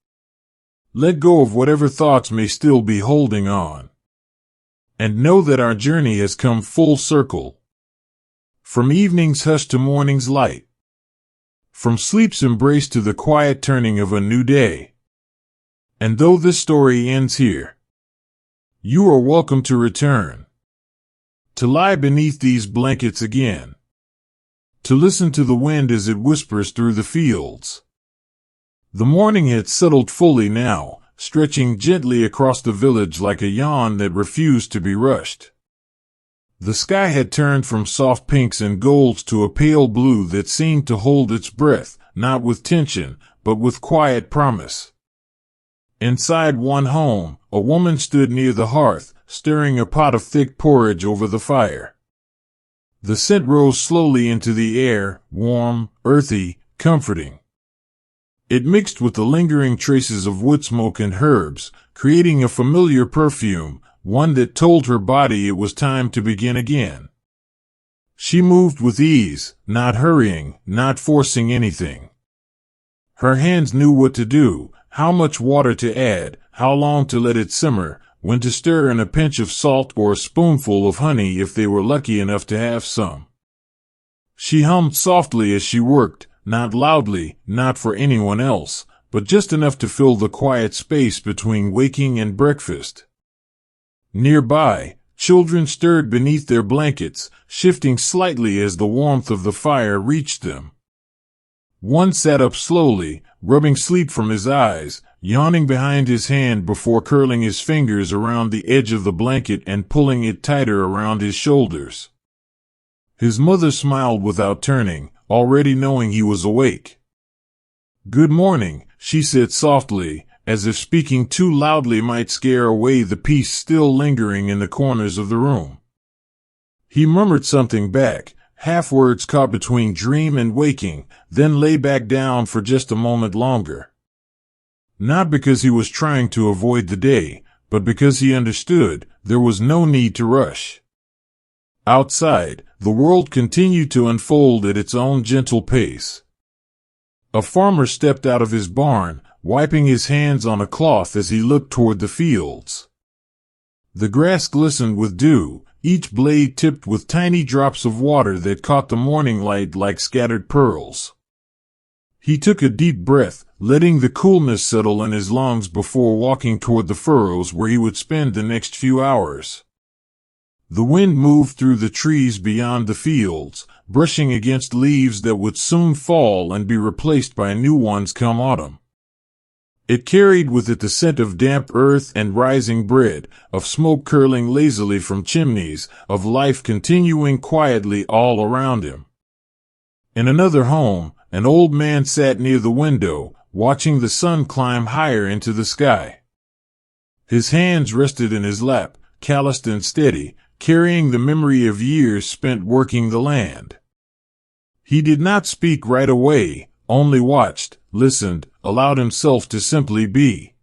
Let go of whatever thoughts may still be holding on. And know that our journey has come full circle. From evening's hush to morning's light. From sleep's embrace to the quiet turning of a new day. And though this story ends here, you are welcome to return. To lie beneath these blankets again. To listen to the wind as it whispers through the fields. The morning had settled fully now, stretching gently across the village like a yawn that refused to be rushed. The sky had turned from soft pinks and golds to a pale blue that seemed to hold its breath, not with tension, but with quiet promise. Inside one home, a woman stood near the hearth, stirring a pot of thick porridge over the fire. The scent rose slowly into the air, warm, earthy, comforting. It mixed with the lingering traces of wood smoke and herbs, creating a familiar perfume, one that told her body it was time to begin again. She moved with ease, not hurrying, not forcing anything. Her hands knew what to do, how much water to add, how long to let it simmer, when to stir in a pinch of salt or a spoonful of honey if they were lucky enough to have some. She hummed softly as she worked, not loudly, not for anyone else, but just enough to fill the quiet space between waking and breakfast. Nearby, children stirred beneath their blankets, shifting slightly as the warmth of the fire reached them. One sat up slowly, rubbing sleep from his eyes, yawning behind his hand before curling his fingers around the edge of the blanket and pulling it tighter around his shoulders. His mother smiled without turning, already knowing he was awake. "Good morning," she said softly, as if speaking too loudly might scare away the peace still lingering in the corners of the room. He murmured something back, half words caught between dream and waking, then lay back down for just a moment longer. Not because he was trying to avoid the day, but because he understood there was no need to rush. Outside, the world continued to unfold at its own gentle pace. A farmer stepped out of his barn, wiping his hands on a cloth as he looked toward the fields. The grass glistened with dew, each blade tipped with tiny drops of water that caught the morning light like scattered pearls. He took a deep breath, letting the coolness settle in his lungs before walking toward the furrows where he would spend the next few hours. The wind moved through the trees beyond the fields, brushing against leaves that would soon fall and be replaced by new ones come autumn. It carried with it the scent of damp earth and rising bread, of smoke curling lazily from chimneys, of life continuing quietly all around him. In another home, an old man sat near the window, watching the sun climb higher into the sky. His hands rested in his lap, calloused and steady, carrying the memory of years spent working the land. He did not speak right away, only watched, listened, allowed himself to simply be.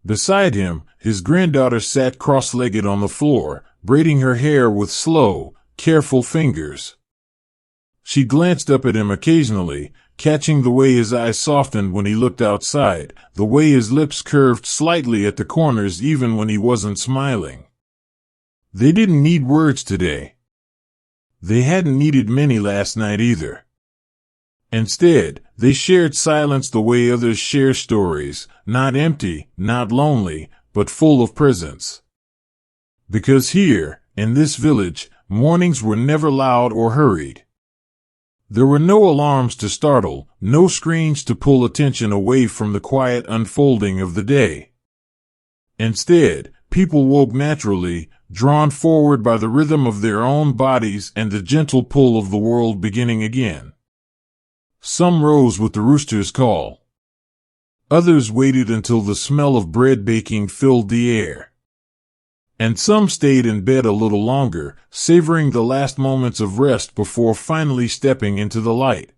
Beside him, his granddaughter sat cross-legged on the floor, braiding her hair with slow, careful fingers. She glanced up at him occasionally, catching the way his eyes softened when he looked outside, the way his lips curved slightly at the corners even when he wasn't smiling. They didn't need words today. They hadn't needed many last night either. Instead, they shared silence the way others share stories, not empty, not lonely, but full of presence. Because here, in this village, mornings were never loud or hurried. There were no alarms to startle, no screens to pull attention away from the quiet unfolding of the day. Instead, people woke naturally, drawn forward by the rhythm of their own bodies and the gentle pull of the world beginning again. Some rose with the rooster's call. Others waited until the smell of bread baking filled the air. And some stayed in bed a little longer, savoring the last moments of rest before finally stepping into the light.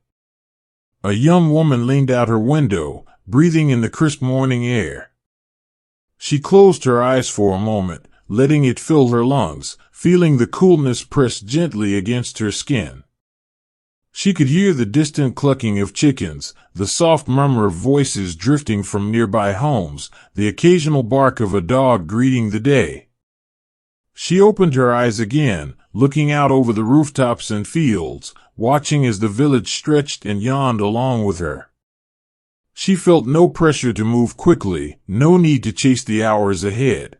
A young woman leaned out her window, breathing in the crisp morning air. She closed her eyes for a moment, letting it fill her lungs, feeling the coolness press gently against her skin. She could hear the distant clucking of chickens, the soft murmur of voices drifting from nearby homes, the occasional bark of a dog greeting the day. She opened her eyes again, looking out over the rooftops and fields, watching as the village stretched and yawned along with her. She felt no pressure to move quickly, no need to chase the hours ahead.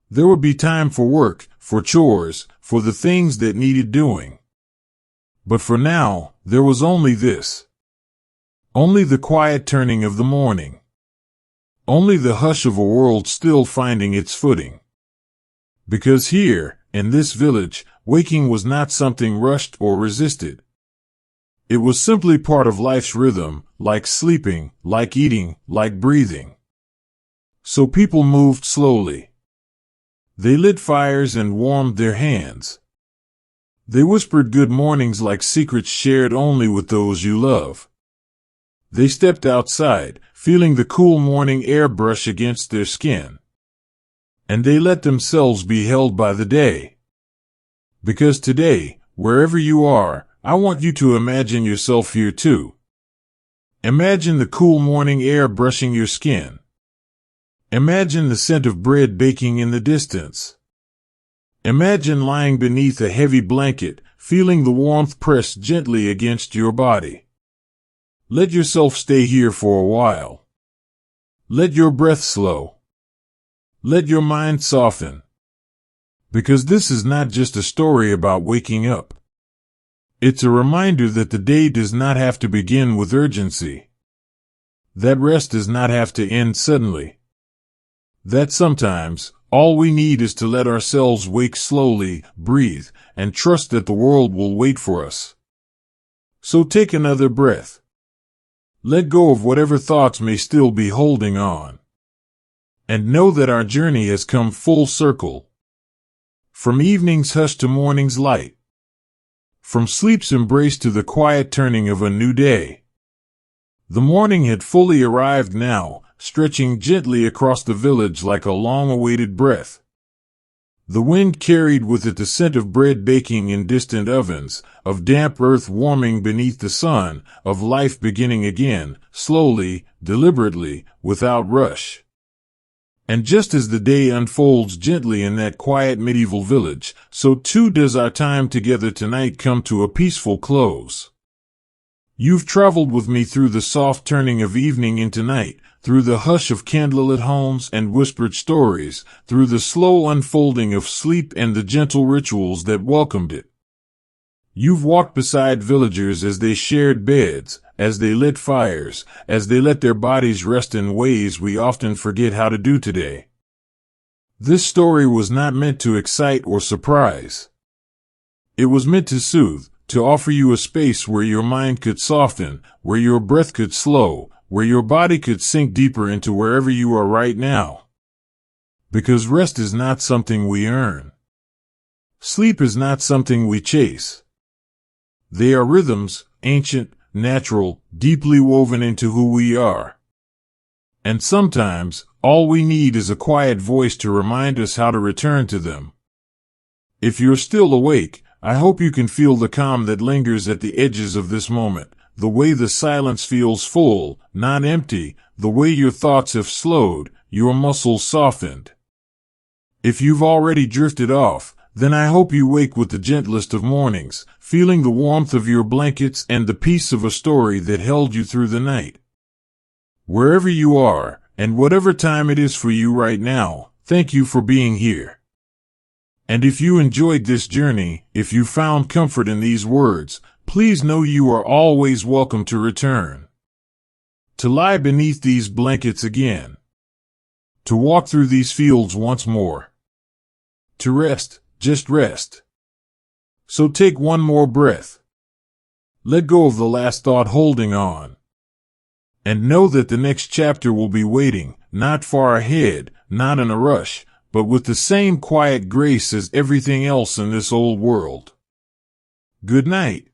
There would be time for work, for chores, for the things that needed doing. But for now, there was only this. Only the quiet turning of the morning. Only the hush of a world still finding its footing. Because here, in this village, waking was not something rushed or resisted. It was simply part of life's rhythm, like sleeping, like eating, like breathing. So people moved slowly. They lit fires and warmed their hands. They whispered good mornings like secrets shared only with those you love. They stepped outside, feeling the cool morning air brush against their skin. And they let themselves be held by the day. Because today, wherever you are, I want you to imagine yourself here too. Imagine the cool morning air brushing your skin. Imagine the scent of bread baking in the distance. Imagine lying beneath a heavy blanket, feeling the warmth press gently against your body. Let yourself stay here for a while. Let your breath slow. Let your mind soften. Because this is not just a story about waking up. It's a reminder that the day does not have to begin with urgency. That rest does not have to end suddenly. That sometimes, all we need is to let ourselves wake slowly, breathe, and trust that the world will wait for us. So take another breath. Let go of whatever thoughts may still be holding on. And know that our journey has come full circle. From evening's hush to morning's light. From sleep's embrace to the quiet turning of a new day. The morning had fully arrived now, stretching gently across the village like a long-awaited breath. The wind carried with it the scent of bread baking in distant ovens, of damp earth warming beneath the sun, of life beginning again, slowly, deliberately, without rush. And just as the day unfolds gently in that quiet medieval village, so too does our time together tonight come to a peaceful close. You've traveled with me through the soft turning of evening into night, through the hush of candlelit homes and whispered stories, through the slow unfolding of sleep and the gentle rituals that welcomed it. You've walked beside villagers as they shared beds, as they lit fires, as they let their bodies rest in ways we often forget how to do today. This story was not meant to excite or surprise. It was meant to soothe, to offer you a space where your mind could soften, where your breath could slow, where your body could sink deeper into wherever you are right now. Because rest is not something we earn. Sleep is not something we chase. They are rhythms, ancient, natural, deeply woven into who we are. And sometimes, all we need is a quiet voice to remind us how to return to them. If you're still awake, I hope you can feel the calm that lingers at the edges of this moment, the way the silence feels full, not empty, the way your thoughts have slowed, your muscles softened. If you've already drifted off, then I hope you wake with the gentlest of mornings, feeling the warmth of your blankets and the peace of a story that held you through the night. Wherever you are, and whatever time it is for you right now, thank you for being here. And if you enjoyed this journey, if you found comfort in these words, please know you are always welcome to return. To lie beneath these blankets again. To walk through these fields once more. To rest, just rest. So take one more breath. Let go of the last thought holding on. And know that the next chapter will be waiting, not far ahead, not in a rush, but with the same quiet grace as everything else in this old world. Good night.